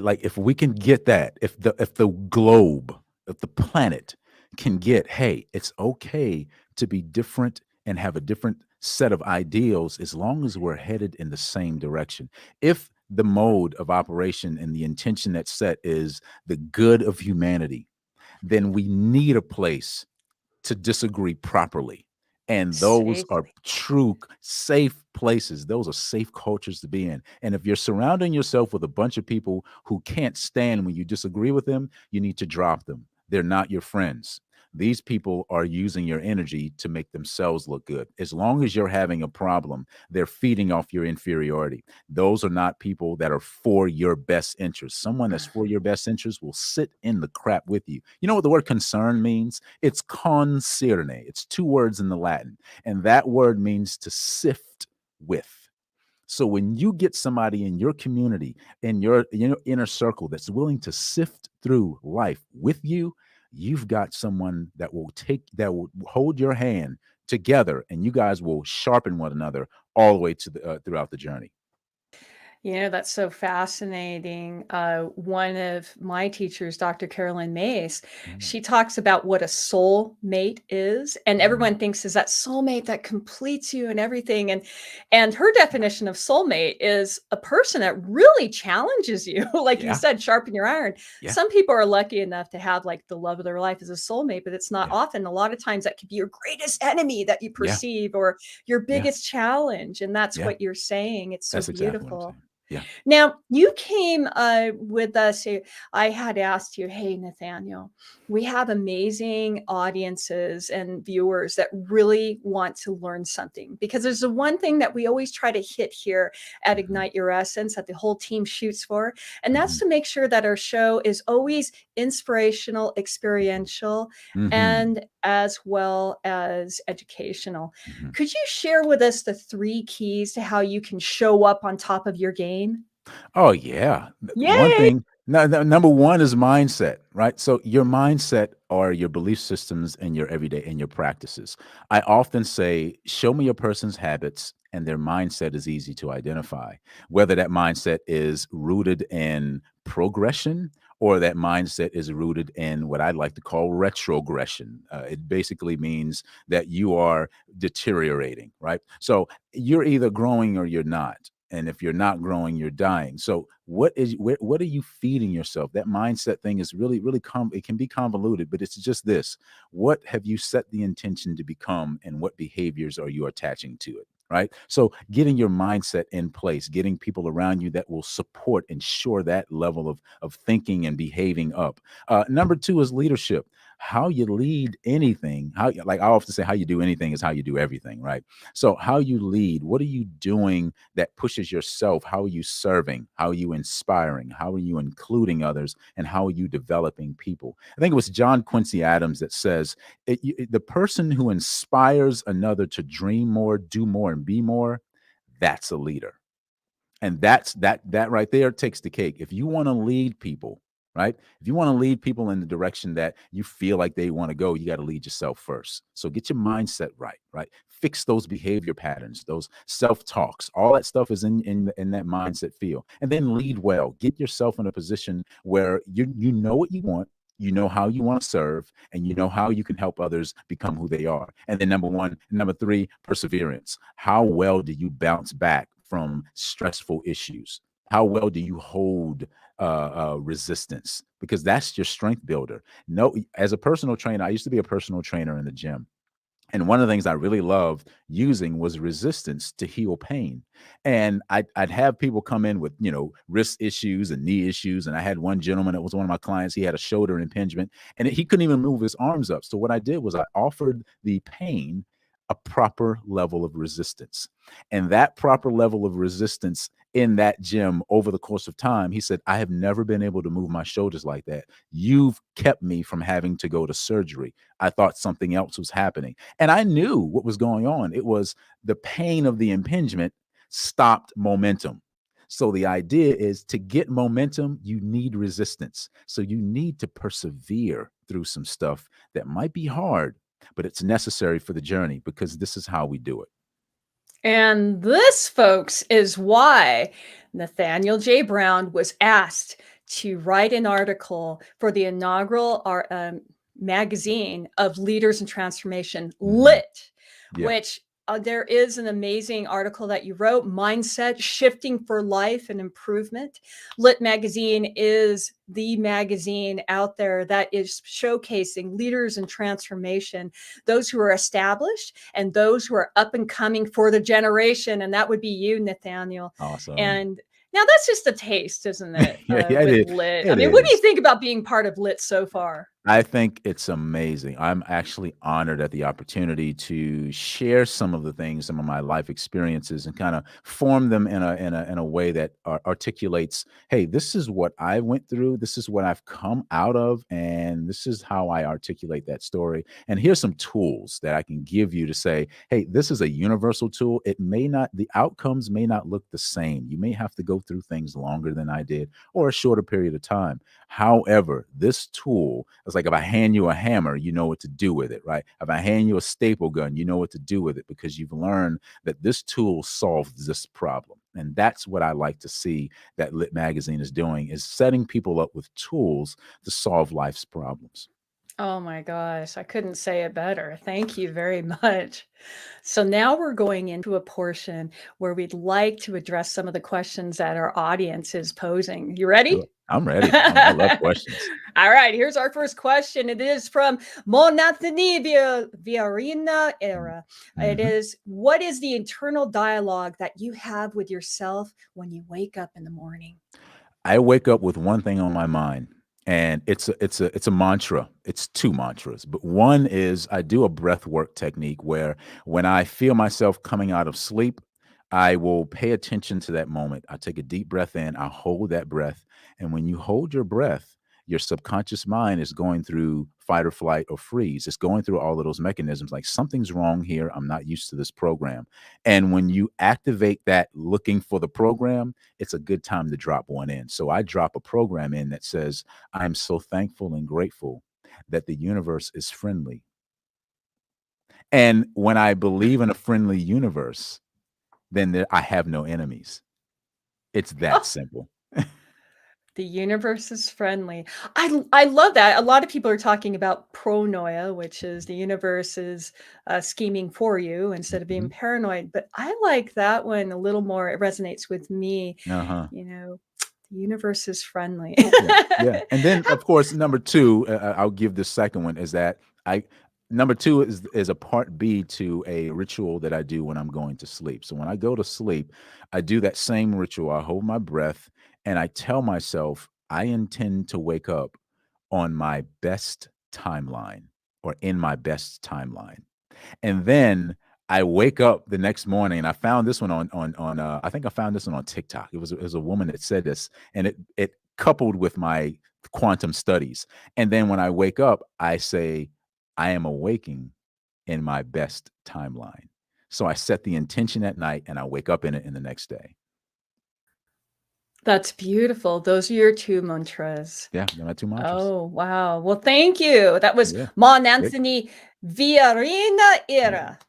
Like if we can get that, if the globe, if the planet can get, hey, it's okay to be different and have a different set of ideals as long as we're headed in the same direction. If the mode of operation and the intention that's set is the good of humanity, then we need a place to disagree properly. And those are Safely. true safe places. Those are safe cultures to be in. And if you're surrounding yourself with a bunch of people who can't stand when you disagree with them, you need to drop them. They're not your friends. These people are using your energy to make themselves look good. As long as you're having a problem, they're feeding off your inferiority. Those are not people that are for your best interest. Someone that's for your best interest will sit in the crap with you. You know what the word concern means? It's concerne. It's two words in the Latin, and that word means to sift with. So when you get somebody in your community, in your inner circle that's willing to sift through life with you, you've got someone that will hold your hand together, and you guys will sharpen one another all the way to the throughout the journey. That's so fascinating. One of my teachers, Dr. Carolyn Mace, Mm, she talks about what a soul mate is, and mm, everyone thinks is that soulmate that completes you and everything. And her definition of soulmate is a person that really challenges you, like you yeah, said, sharpen your iron. yeah, Some people are lucky enough to have like the love of their life as a soulmate, but it's not yeah, often. A lot of times that could be your greatest enemy that you yeah, perceive or your yeah, biggest challenge. And that's yeah. what you're saying. It's so That's exactly what I'm beautiful. saying. Yeah. Now, you came with us. I had asked you, hey, Nathaniel, we have amazing audiences and viewers that really want to learn something because there's the one thing that we always try to hit here at Mhm, Ignite Your Essence that the whole team shoots for. And that's mhm, to make sure that our show is always inspirational, mhm, experiential, mhm, and as well as educational. mhm. Could you share with us the three keys to how you can show up on top of your game? Oh, yeah. One Yay! thing No, no, number one is mindset, right? So your mindset are your belief systems in your everyday in your practices. I often say, show me a person's habits and their mindset is easy to identify. Whether that mindset is rooted in progression or that mindset is rooted in what I'd like to call retrogression. It basically means that you are deteriorating, right? So you're either growing or you're not. And if you're not growing, you're dying. So what are you feeding yourself? That mindset thing is it can be convoluted, but it's just this. What have you set the intention to become and what behaviors are you attaching to it? Right. So getting your mindset in place, getting people around you that will support and shore that level of thinking and behaving up. Number two is leadership. How you lead anything, like I often say, how you do anything is how you do everything, right? So how you lead, what are you doing that pushes yourself? How are you serving? How are you inspiring? How are you including others? And how are you developing people? I think it was John Quincy Adams that says, the person who inspires another to dream more, do more, and be more, that's a leader. And that right there takes the cake. If you want to lead people, right? If you want to lead people in the direction that you feel like they want to go, you got to lead yourself first. So get your mindset right, right? Fix those behavior patterns, those self-talks. All that stuff is in that mindset field. And then lead well. Get yourself in a position where you know what you want, you know how you want to serve, and you know how you can help others become who they are. And then number three, perseverance. How well do you bounce back from stressful issues? How well do you hold resistance? Because that's your strength builder. No, as a personal trainer, I used to be a personal trainer in the gym. And one of the things I really loved using was resistance to heal pain. And I'd have people come in with, wrist issues and knee issues. And I had one gentleman that was one of my clients. He had a shoulder impingement and he couldn't even move his arms up. So what I did was I offered the pain a proper level of resistance. And that proper level of resistance in that gym over the course of time, he said, I have never been able to move my shoulders like that. You've kept me from having to go to surgery. I thought something else was happening. And I knew what was going on. It was the pain of the impingement stopped momentum. So the idea is to get momentum, you need resistance. So you need to persevere through some stuff that might be hard, but it's necessary for the journey because this is how we do it. And this, folks, is why Nathaniel J. Brown was asked to write an article for the inaugural magazine of Leaders in Transformation, Lit, Yeah. which there is an amazing article that you wrote, Mindset Shifting for Life and Improvement. Lit magazine is the magazine out there that is showcasing leaders in transformation, those who are established and those who are up and coming for the generation. And that would be you, Nathaniel. Awesome. And now that's just a taste, isn't it? Yeah, With it is. Lit. It What do you is. think about being part of Lit so far? I think it's amazing. I'm actually honored at the opportunity to share some of the things, some of my life experiences, and kind of form them in a way that articulates, hey, this is what I went through, this is what I've come out of, and this is how I articulate that story. And here's some tools that I can give you to say, hey, this is a universal tool. The outcomes may not look the same. You may have to go through things longer than I did or a shorter period of time. However, this tool is like if I hand you a hammer, you know what to do with it, right? If I hand you a staple gun, you know what to do with it because you've learned that this tool solves this problem. And that's what I like to see that Lit Magazine is doing, is setting people up with tools to solve life's problems. Oh my gosh, I couldn't say it better. Thank you very much. So now we're going into a portion where we'd like to address some of the questions that our audience is posing. You ready? I'm ready. I love questions. All right, here's our first question. It is from Monathani Viarina Era. It is, what is the internal dialogue that you have with yourself when you wake up in the morning? I wake up with one thing on my mind, and it's a mantra. It's two mantras, but one is I do a breath work technique where when I feel myself coming out of sleep, I will pay attention to that moment. I take a deep breath in, I hold that breath, and when you hold your breath, your subconscious mind is going through fight or flight or freeze. It's going through all of those mechanisms like something's wrong here. I'm not used to this program. And when you activate that looking for the program, it's a good time to drop one in. So I drop a program in that says, I'm so thankful and grateful that the universe is friendly. And when I believe in a friendly universe, then I have no enemies. It's that simple. The universe is friendly. I love that. A lot of people are talking about pronoia, which is the universe is scheming for you instead of being Mhm. paranoid. But I like that one a little more. It resonates with me. Uh-huh. You know, the universe is friendly. Yeah, yeah. And then, of course, number two, I'll give the second one is that I number two is a part B to a ritual that I do when I'm going to sleep. So when I go to sleep, I do that same ritual. I hold my breath and I tell myself I intend to wake up on my best timeline or in my best timeline. And then I wake up the next morning, and I found this one on I think I found this one on TikTok. It was a woman that said this, and it coupled with my quantum studies. And then when I wake up, I say, I am awaking in my best timeline. So I set the intention at night, and I wake up in it in the next day. That's beautiful. Those are your two mantras. Yeah, they're my two mantras. Oh, wow. Well, thank you. That was Yeah, Mon great. Anthony Villarina Yeah, Era.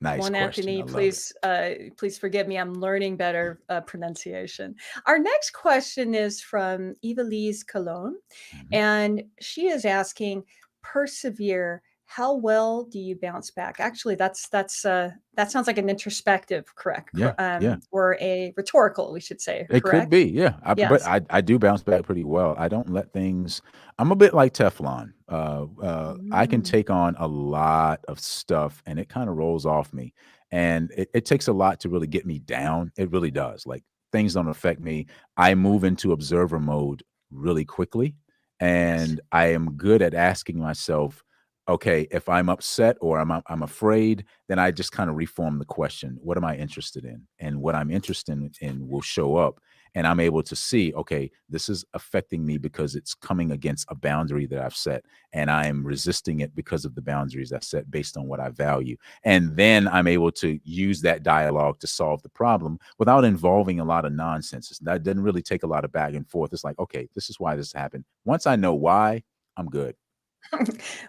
nice Mon question. Anthony, I love it. please forgive me. I'm learning better pronunciation. Our next question is from Evelise Cologne, Mhm. and she is asking, "Persevere. How well do you bounce back?" Actually, that sounds like an introspective, correct, Yeah, yeah. or a rhetorical, we should say, It could correct? be, yeah. But Yes. I do bounce back pretty well. I don't let things. I'm a bit like Teflon. I can Mm, take on a lot of stuff, and it kind of rolls off me. And it takes a lot to really get me down. It really does. Like things don't affect me. I move into observer mode really quickly, yes. and I am good at asking myself, okay, if I'm upset or I'm afraid, then I just kind of reform the question. What am I interested in? And what I'm interested in will show up. And I'm able to see, okay, this is affecting me because it's coming against a boundary that I've set. And I am resisting it because of the boundaries I set based on what I value. And then I'm able to use that dialogue to solve the problem without involving a lot of nonsense. That doesn't really take a lot of back and forth. It's like, okay, this is why this happened. Once I know why, I'm good.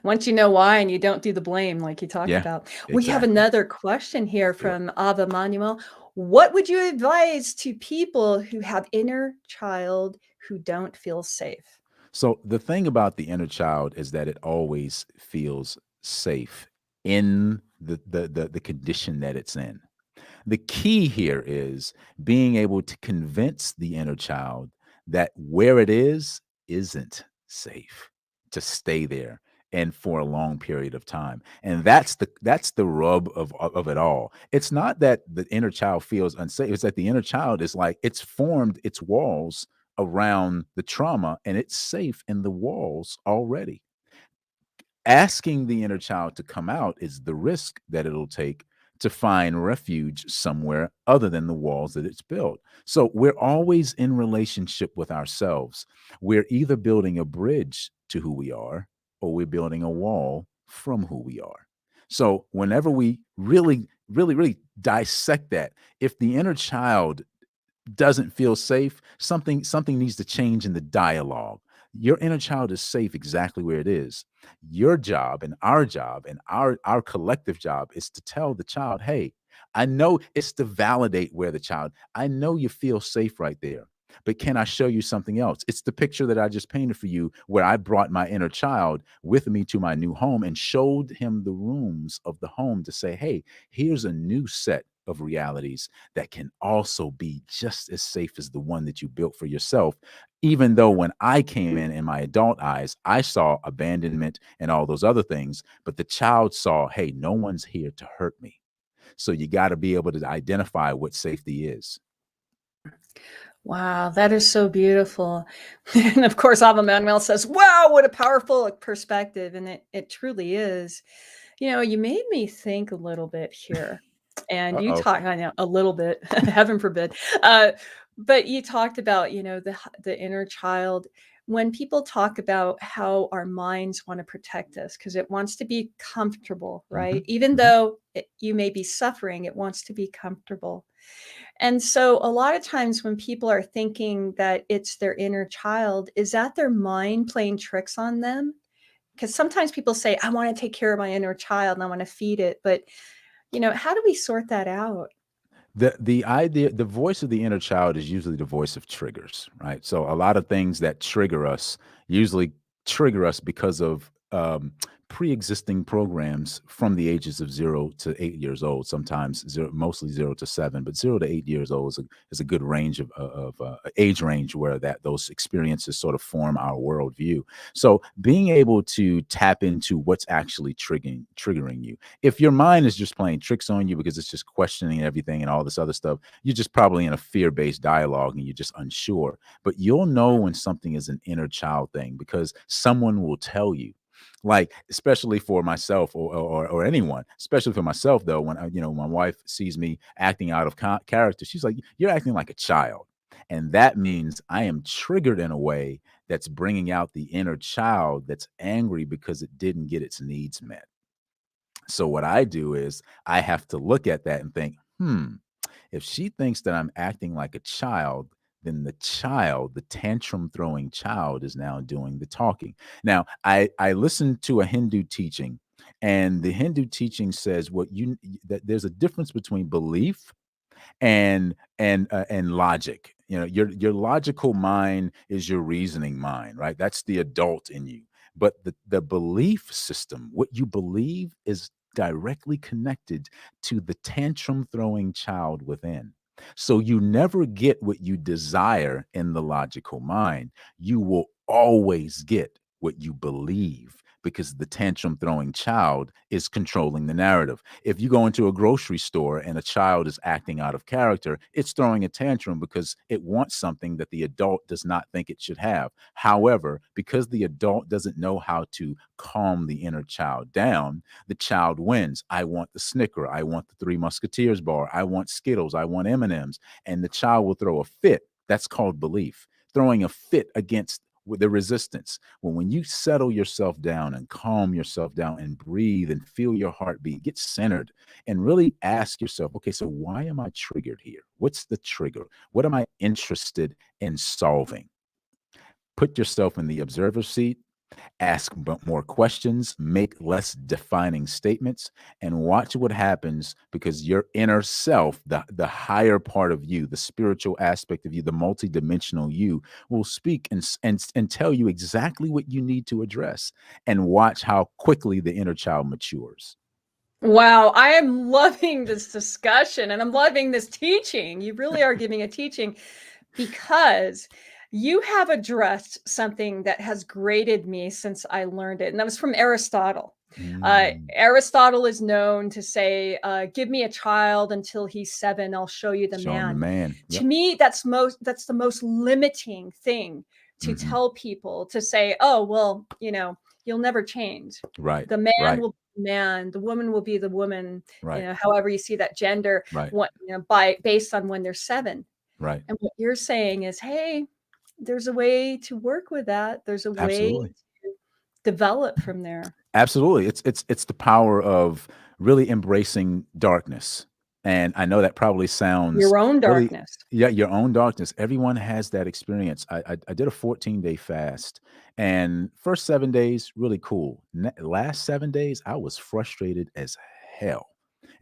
Once you know why and you don't do the blame like you talked Yeah, about. We have exactly. another question here Sure. from Ava Manuel. What would you advise to people who have inner child who don't feel safe? So the thing about the inner child is that it always feels safe in the condition that it's in. The key here is being able to convince the inner child that where it is isn't safe to stay there and for a long period of time. And that's the rub of it all. It's not that the inner child feels unsafe, it's that the inner child is like it's formed its walls around the trauma and it's safe in the walls already. Asking the inner child to come out is the risk that it'll take to find refuge somewhere other than the walls that it's built. So we're always in relationship with ourselves. We're either building a bridge to who we are or we're building a wall from who we are. So whenever we really dissect that, if the inner child doesn't feel safe, something needs to change in the dialogue. Your inner child is safe exactly where it is. Your job and our collective job is to tell the child, hey, I know it's to validate where the child, I know you feel safe right there. But can I show you something else? It's the picture that I just painted for you, where I brought my inner child with me to my new home and showed him the rooms of the home to say, hey, here's a new set of realities that can also be just as safe as the one that you built for yourself. Even though when I came in my adult eyes, I saw abandonment and all those other things, but the child saw, hey, no one's here to hurt me. So you got to be able to identify what safety is. Wow, that is so beautiful. And of course, Ava Manuel says, wow, what a powerful perspective. And it truly is. You made me think a little bit here. And you Uh-oh. talk, I know, a little bit, heaven forbid. But you talked about, the inner child. when people talk about how our minds want to protect us because it wants to be comfortable, right? Even though you may be suffering, it wants to be comfortable. And so a lot of times when people are thinking that it's their inner child, is that their mind playing tricks on them? Because sometimes people say, I want to take care of my inner child and I want to feed it. But, how do we sort that out? The voice of the inner child is usually the voice of triggers, right? So a lot of things that trigger us usually trigger us because of pre-existing programs from the ages of 0 to 8 years old. Sometimes mostly 0 to 7, but 0 to 8 years old is a good range of age range where those experiences sort of form our worldview. So being able to tap into what's actually triggering you. If your mind is just playing tricks on you because it's just questioning everything and all this other stuff, you're just probably in a fear-based dialogue and you're just unsure. But you'll know when something is an inner child thing because someone will tell you. Like, especially for myself or anyone, especially for myself, though, when my wife sees me acting out of character, she's like, you're acting like a child. And that means I am triggered in a way that's bringing out the inner child that's angry because it didn't get its needs met. So what I do is I have to look at that and think, if she thinks that I'm acting like a child, then the tantrum throwing child is now doing the talking. Now, I listened to a Hindu teaching, and the Hindu teaching says that there's a difference between belief and logic. Your logical mind is your reasoning mind, right? That's the adult in you. But the belief system, what you believe, is directly connected to the tantrum throwing child within. So you never get what you desire in the logical mind. You will always get what you believe because the tantrum throwing child is controlling the narrative. If you go into a grocery store and a child is acting out of character, it's throwing a tantrum because it wants something that the adult does not think it should have. However, because the adult doesn't know how to calm the inner child down, the child wins. I want the Snicker. I want the Three Musketeers bar. I want Skittles. I want M&Ms. And the child will throw a fit. That's called belief. Throwing a fit against with the resistance. When you settle yourself down and calm yourself down and breathe and feel your heartbeat, get centered and really ask yourself, okay, so why am I triggered here? What's the trigger? What am I interested in solving? Put yourself in the observer seat, ask more questions, make less defining statements, and watch what happens because your inner self, the higher part of you, the spiritual aspect of you, the multidimensional you, will speak and tell you exactly what you need to address. And watch how quickly the inner child matures. Wow, I am loving this discussion and I'm loving this teaching. You really are giving a teaching because you have addressed something that has grated me since I learned it. And that was from Aristotle. Aristotle is known to say, give me a child until he's 7, I'll show you the Show him the man. man. Yep. To me, that's the most limiting thing to tell people, to say, oh, well, you'll never change. Right. The man Right. will be the man, the woman will be the woman, Right. however you see that gender, Right. based on when they're 7. Right. And what you're saying is, hey, there's a way to work with that. There's a way Absolutely. to develop from there. Absolutely. It's the power of really embracing darkness. And I know that probably sounds Your own really, darkness. yeah, your own darkness. Everyone has that experience. I did a 14-day fast, and first 7 days, really cool. Last 7 days, I was frustrated as hell.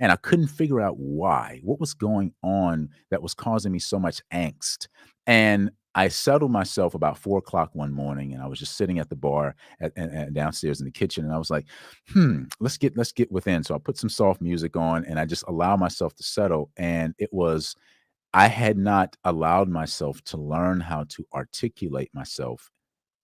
And I couldn't figure out why, what was going on that was causing me so much angst. And I settled myself about 4 o'clock one morning, and I was just sitting at the bar and downstairs in the kitchen, and I was like, let's get within. So I put some soft music on, and I just allow myself to settle. And I had not allowed myself to learn how to articulate myself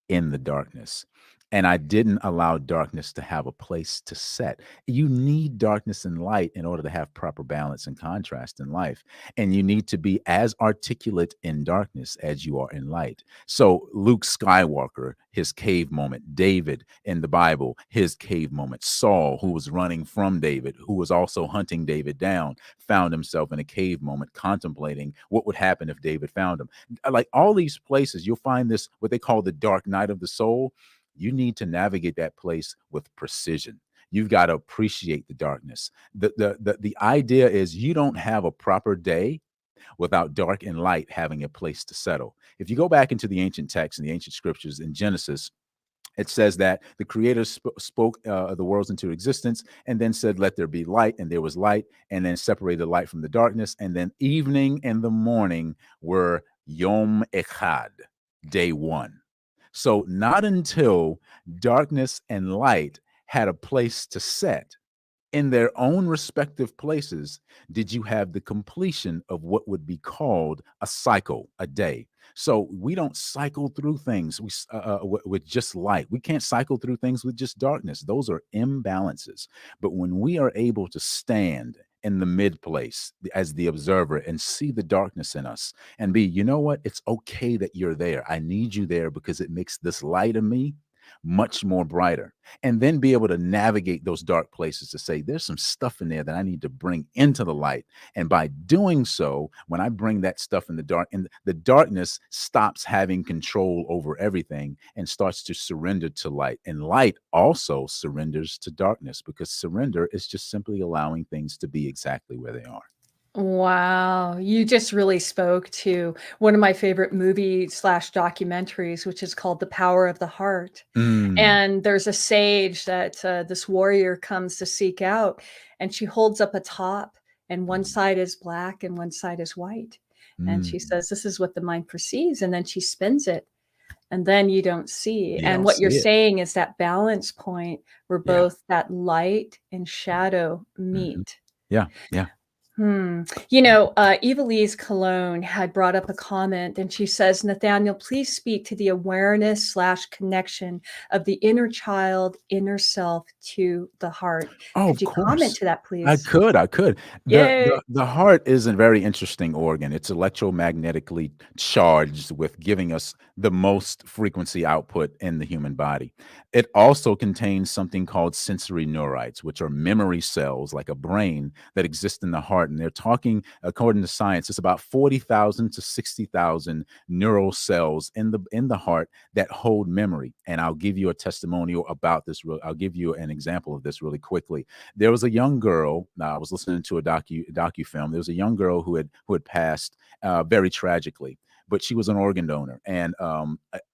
in the darkness. And I didn't allow darkness to have a place to set. You need darkness and light in order to have proper balance and contrast in life. And you need to be as articulate in darkness as you are in light. So, Luke Skywalker, his cave moment, David in the Bible, his cave moment, Saul, who was running from David, who was also hunting David down, found himself in a cave moment contemplating what would happen if David found him. Like all these places, you'll find this, what they call the dark night of the soul. You need to navigate that place with precision. You've got to appreciate the darkness. The idea is you don't have a proper day without dark and light having a place to settle. If you go back into the ancient texts and the ancient scriptures in Genesis, it says that the creator spoke the worlds into existence and then said, let there be light, and there was light, and then separated light from the darkness. And then evening and the morning were Yom Echad, day one. So not until darkness and light had a place to set in their own respective places did you have the completion of what would be called a cycle, a day. So we don't cycle through things with just light. We can't cycle through things with just darkness. Those are imbalances. But when we are able to stand in the mid place as the observer and see the darkness in us and be, you know what? It's okay that you're there. I need you there because it makes this light of me much more brighter, and then be able to navigate those dark places to say there's some stuff in there that I need to bring into the light. And by doing so, when I bring that stuff in the dark, and the darkness stops having control over everything and starts to surrender to light. And light also surrenders to darkness, because surrender is just simply allowing things to be exactly where they are. Wow, you just really spoke to one of my favorite movie/documentaries, which is called The Power of the Heart. Mm, And there's a sage that this warrior comes to seek out, and she holds up a top, and one mm, side is black and one side is white. And she mm. says, "This is what the mind perceives." And then she spins it, and then you don't see. You And don't what you're see it. saying is that balance point where Yeah. both that light and shadow Hmm. meet. Yeah. Yeah. Evelise Cologne had brought up a comment, and she says, Nathaniel, please speak to the awareness/connection of the inner child, inner self to the heart. Oh, Could of you comment course. to that, I please? could, I could. The Yay. the the heart is a very interesting organ. It's electromagnetically charged with giving us the most frequency output in the human body. It also contains something called sensory neurites, which are memory cells like a brain that exist in the heart. And they're talking, according to science, it's about 40,000 to 60,000 neural cells in the heart that hold memory. And I'll give you a testimonial about this. I'll give you an example of this really quickly. There was a young girl. I was listening to a docu film. There was a young girl who had passed very tragically, but she was an organ donor, and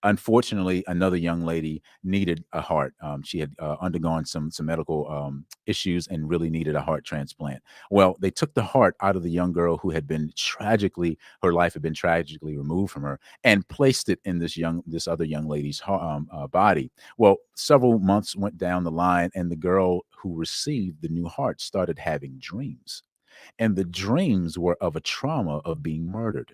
unfortunately, another young lady needed a heart. She had undergone some medical issues and really needed a heart transplant. Well, they took the heart out of the young girl who had been tragically, her life had been tragically removed from her, and placed it in this other young lady's body. Well, several months went down the line, and the girl who received the new heart started having dreams. And the dreams were of a trauma of being murdered.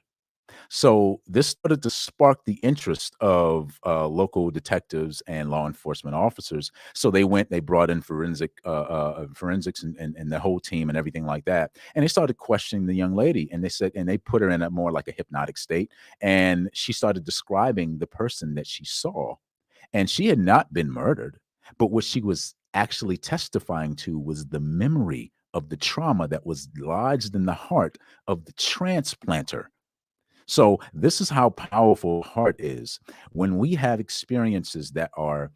So this started to spark the interest of local detectives and law enforcement officers. So they brought in forensics and the whole team and everything like that. And they started questioning the young lady, and they put her in a more like a hypnotic state. And she started describing the person that she saw, and she had not been murdered, but what she was actually testifying to was the memory of the trauma that was lodged in the heart of the transplanter. So this is how powerful heart is. When we have experiences that are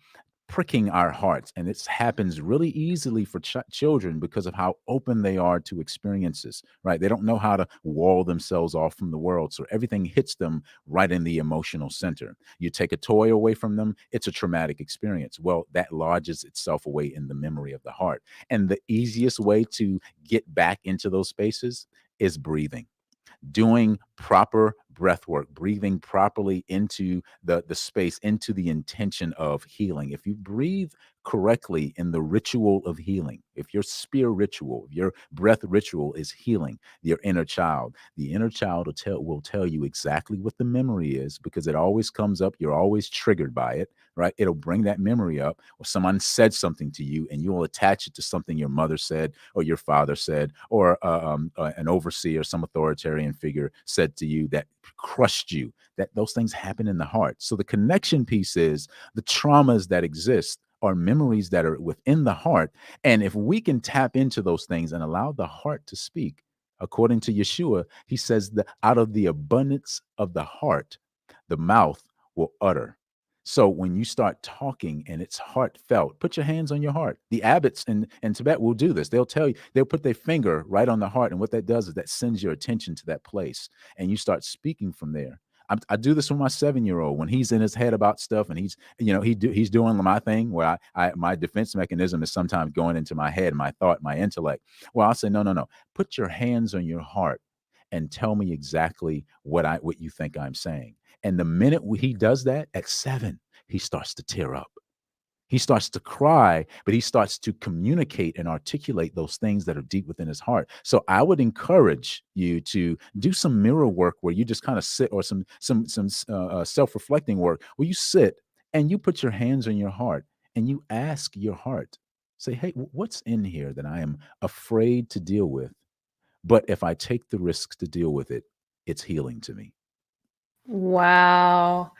pricking our hearts, and it happens really easily for children because of how open they are to experiences, right? They don't know how to wall themselves off from the world, so everything hits them right in the emotional center. You take a toy away from them, it's a traumatic experience. Well, that lodges itself away in the memory of the heart, and the easiest way to get back into those spaces is breathing. Doing proper breath work, breathing properly into the space, into the intention of healing. If you breathe correctly in the ritual of healing, if your spear ritual, your breath ritual is healing your inner child, the inner child will tell you exactly what the memory is, because it always comes up. You're always triggered by it, right? It'll bring that memory up, or someone said something to you and you will attach it to something your mother said or your father said, or an overseer, some authoritarian figure said to you that crushed you. That those things happen in the heart. So the connection piece is the traumas that exist are memories that are within the heart. And if we can tap into those things and allow the heart to speak, according to Yeshua, he says that out of the abundance of the heart, the mouth will utter. So when you start talking and it's heartfelt, put your hands on your heart. The abbots in Tibet will do this. They'll tell you, they'll put their finger right on the heart. And what that does is that sends your attention to that place and you start speaking from there. I do this with my 7-year-old when he's in his head about stuff, and he's doing my thing where my defense mechanism is sometimes going into my head, my thought, my intellect. Well, I'll say, no. Put your hands on your heart and tell me exactly what you think I'm saying. And the minute he does that at 7, he starts to tear up. He starts to cry, but he starts to communicate and articulate those things that are deep within his heart. So I would encourage you to do some mirror work where you just kind of sit, or some self-reflecting work where you sit and you put your hands on your heart and you ask your heart, say, hey, what's in here that I am afraid to deal with? But if I take the risks to deal with it, it's healing to me. Wow.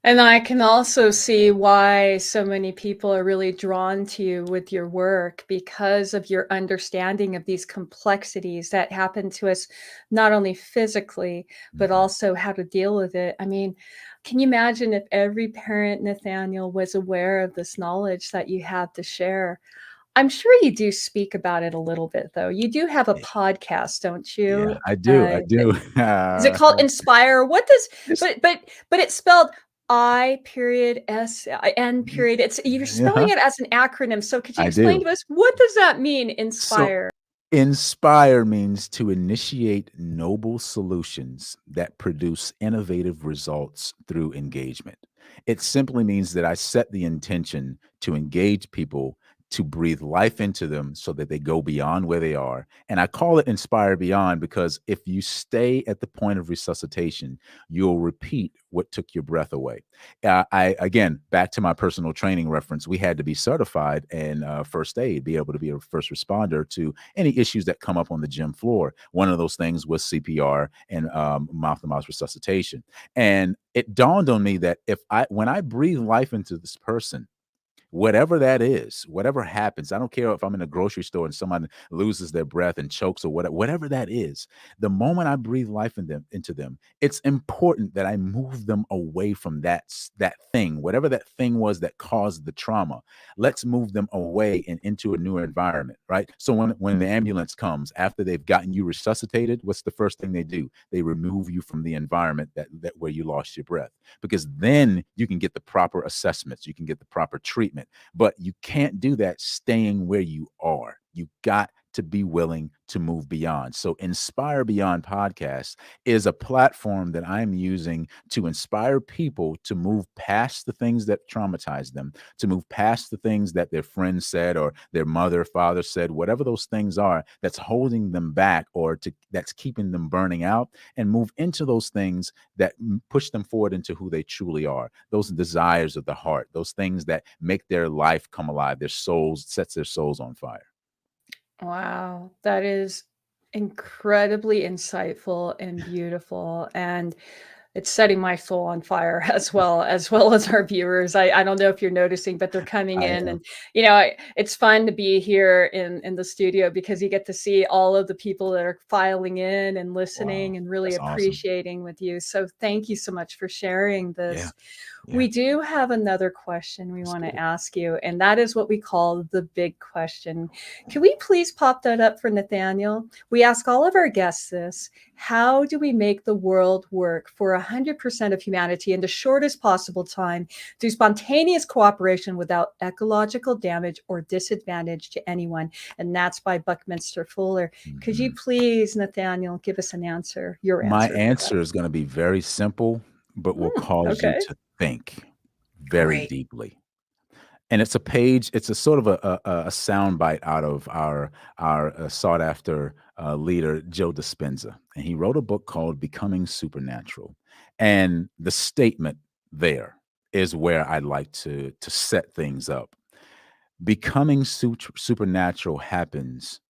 And I can also see why so many people are really drawn to you with your work, because of your understanding of these complexities that happen to us, not only physically, but Mhm. also how to deal with it. I mean, can you imagine if every parent, Nathaniel, was aware of this knowledge that you have to share? I'm sure you do speak about it a little bit, though. You do have a Yeah, podcast, don't yeah, you? I do. I That do. is it called Inspire? What does It's but it's spelled I period S I N period. It's you're spelling uh it as an acronym. So could you I explain do. to us what does that mean, So inspire? inspire means to initiate noble solutions that produce innovative results through engagement. It simply means that I set the intention to engage people, to breathe life into them so that they go beyond where they are. And I call it Inspire Beyond because if you stay at the point of resuscitation, you'll repeat what took your breath away. Again, back to my personal training reference, we had to be certified in first aid, be able to be a first responder to any issues that come up on the gym floor. One of those things was CPR and mouth-to-mouth resuscitation. And it dawned on me that when I breathe life into this person, whatever that is, whatever happens, I don't care if I'm in a grocery store and someone loses their breath and chokes or whatever that is, the moment I breathe life into them, it's important that I move them away from that thing, whatever that thing was that caused the trauma. Let's move them away and into a new environment, right? So when the ambulance comes after they've gotten you resuscitated, what's the first thing they do? They remove you from the environment that where you lost your breath, because then you can get the proper assessments, you can get the proper treatment. But you can't do that staying where you are. You got to be willing to move beyond. So Inspire Beyond podcast is a platform that I'm using to inspire people to move past the things that traumatize them, to move past the things that their friends said or their mother, father said, whatever those things are that's holding them back or that's keeping them burning out, and move into those things that push them forward into who they truly are, those desires of the heart, those things that make their life come alive, their souls, sets their souls on fire. Wow, that is incredibly insightful and beautiful, and it's setting my soul on fire as well as our viewers. I don't know if you're noticing, but they're coming I in, am. and it's fun to be here in the studio because you get to see all of the people that are filing in and Wow. listening and really That's awesome. appreciating with you. So thank you so much for sharing Yeah. this. Yeah. We do have another question we Let's want get to it. ask you, and that is what we call the big question. Can we please pop that up for Nathaniel? We ask all of our guests this. How do we make the world work for 100% of humanity in the shortest possible time through spontaneous cooperation without ecological damage or disadvantage to anyone? And that's by Buckminster Fuller. Could you Mhm. please, Nathaniel, give us an answer, your My answer for that? answer is going to be very simple, but will cause you Okay, to think very great. deeply. And it's a page. It's a sort of a sound bite out of our sought after leader Joe Dispenza, and he wrote a book called "Becoming Supernatural." And the statement there is where I'd like to set things up. Becoming supernatural happens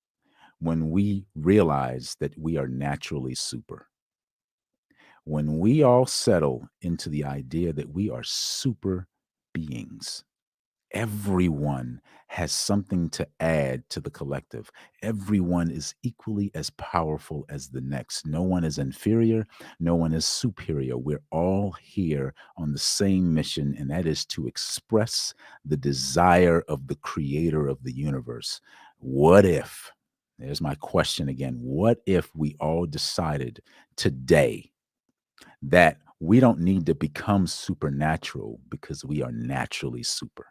when we realize that we are naturally super. When we all settle into the idea that we are super beings, everyone has something to add to the collective. Everyone is equally as powerful as the next. No one is inferior. No one is superior. We're all here on the same mission, and that is to express the desire of the creator of the universe. What if, there's my question again, what if we all decided today that we don't need to become supernatural because we are naturally super?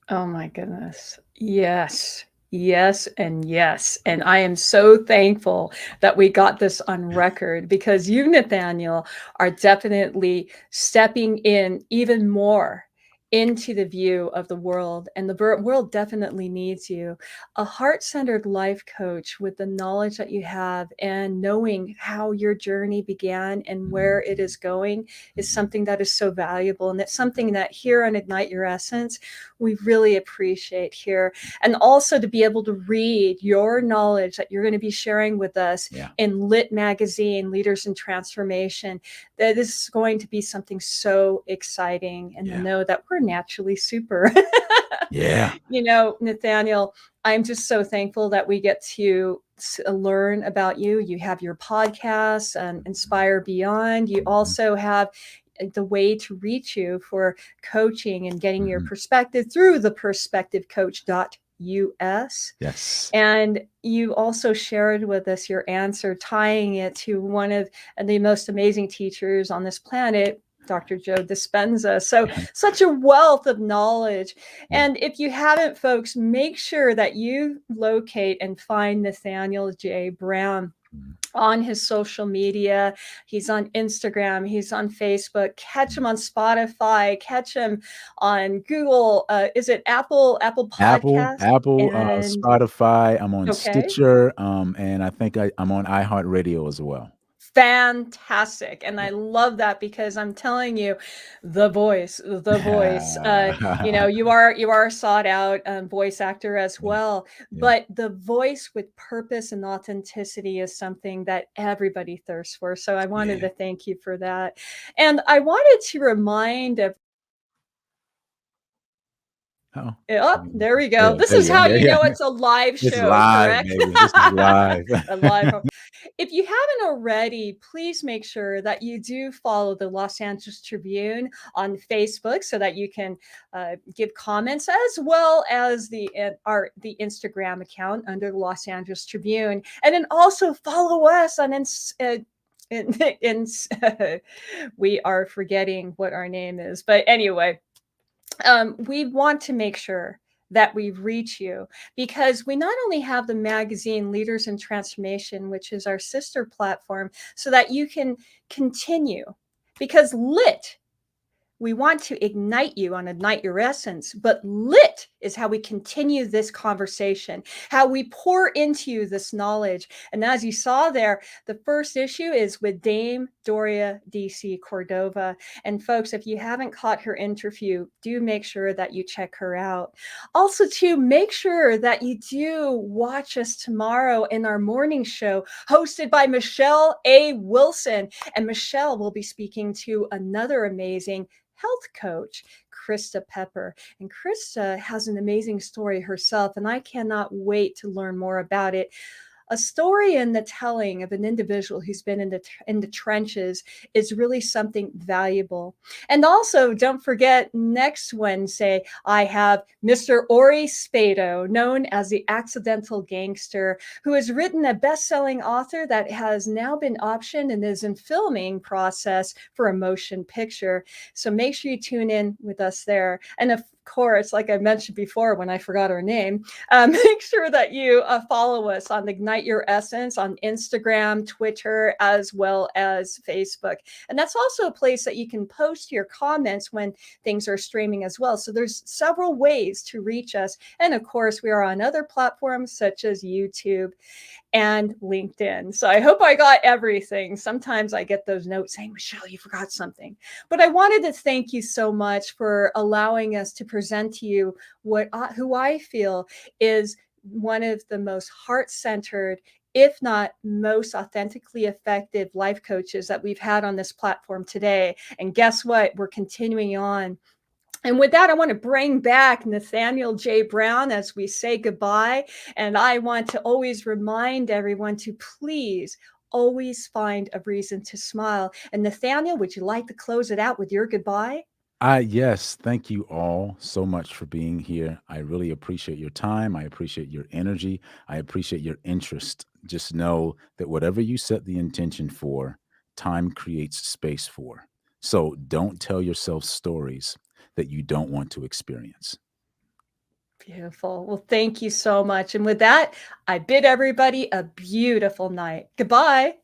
Oh my goodness. Yes. Yes and yes. And I am so thankful that we got this on record because you, Nathaniel, are definitely stepping in even more into the view of the world. And the world definitely needs you. A heart centered life coach with the knowledge that you have and knowing how your journey began and where it Mhm, is going is mhm. something that is so valuable. And it's something that here on Ignite Your Essence, we really appreciate here. And also to be able to read your knowledge that you're going to be sharing with us Yeah, in Lit Magazine, Leaders in Transformation, that this is going to be something so exciting. And to yeah, know that we're naturally super. yeah. Nathaniel, I'm just so thankful that we get to learn about you. You have your podcast, Mhm, Inspire Beyond. You mhm, also have the way to reach you for coaching and getting your mhm. perspective through the perspectivecoach.us. Yes. And you also shared with us your answer, tying it to one of the most amazing teachers on this planet, Dr. Joe Dispenza. So, such a wealth of knowledge. Yeah. And if you haven't, folks, make sure that you locate and find Nathaniel J. Brown Mhm, on his social media. He's on Instagram, he's on Facebook. Catch mhm. him on Spotify, catch him on Google. Is it Apple Podcast? Apple, And Spotify, I'm on okay. Stitcher, and I think I'm on iHeartRadio as well. Fantastic. And I Yeah. love that because I'm telling you, the voice. You are a sought out voice actor as Yeah, well, yeah, but the voice with purpose and authenticity is something that everybody thirsts for. So I wanted yeah. to thank you for that. And I wanted to remind Oh, oh, there we go. yeah, This there is you go. how Yeah, you yeah. know it's a live It's show, live, correct? baby. This is live. A live. If you haven't already, please make sure that you do follow the Los Angeles Tribune on Facebook so that you can give comments as well as the Instagram account under the Los Angeles Tribune, and then also follow us on in, in, we are forgetting what our name is, but anyway, we want to make sure that we reach you because we not only have the magazine Leaders in Transformation, which is our sister platform, so that you can continue because we want to ignite you on Ignite Your Essence, but lit is how we continue this conversation, how we pour into you this knowledge. And as you saw there, the first issue is with Dame Doria DC Cordova. And folks, if you haven't caught her interview, do make sure that you check her out. Also, to make sure that you do watch us tomorrow in our morning show hosted by Michelle A. Wilson. And Michelle will be speaking to another amazing health coach, Krista Pepper. And Krista has an amazing story herself, and I cannot wait to learn more about it. a story in the telling of an individual who's been in the trenches is really something valuable. And also, don't forget, next Wednesday, I have Mr. Ori Spado, known as the Accidental Gangster, who has written a best-selling author that has now been optioned and is in filming process for a motion picture. So make sure you tune in with us there. And of course, like I mentioned before when I forgot her name, make sure that you follow us on Ignite Your Essence on Instagram, Twitter, as well as Facebook. And that's also a place that you can post your comments when things are streaming as well. So there's several ways to reach us. And of course, we are on other platforms such as YouTube and LinkedIn. So I hope I got everything. Sometimes I get those notes saying, Michelle, you forgot something. But I wanted to thank you so much for allowing us to present to you who I feel is one of the most heart-centered, if not most authentically effective life coaches that we've had on this platform today. And guess what? We're continuing on. And with that, I want to bring back Nathaniel J. Brown as we say goodbye. And I want to always remind everyone to please always find a reason to smile. And Nathaniel, would you like to close it out with your goodbye? Yes, thank you all so much for being here. I really appreciate your time. I appreciate your energy. I appreciate your interest. Just know that whatever you set the intention for, time creates space for. So don't tell yourself stories that you don't want to experience. Beautiful. Well, thank you so much. And with that, I bid everybody a beautiful night. Goodbye.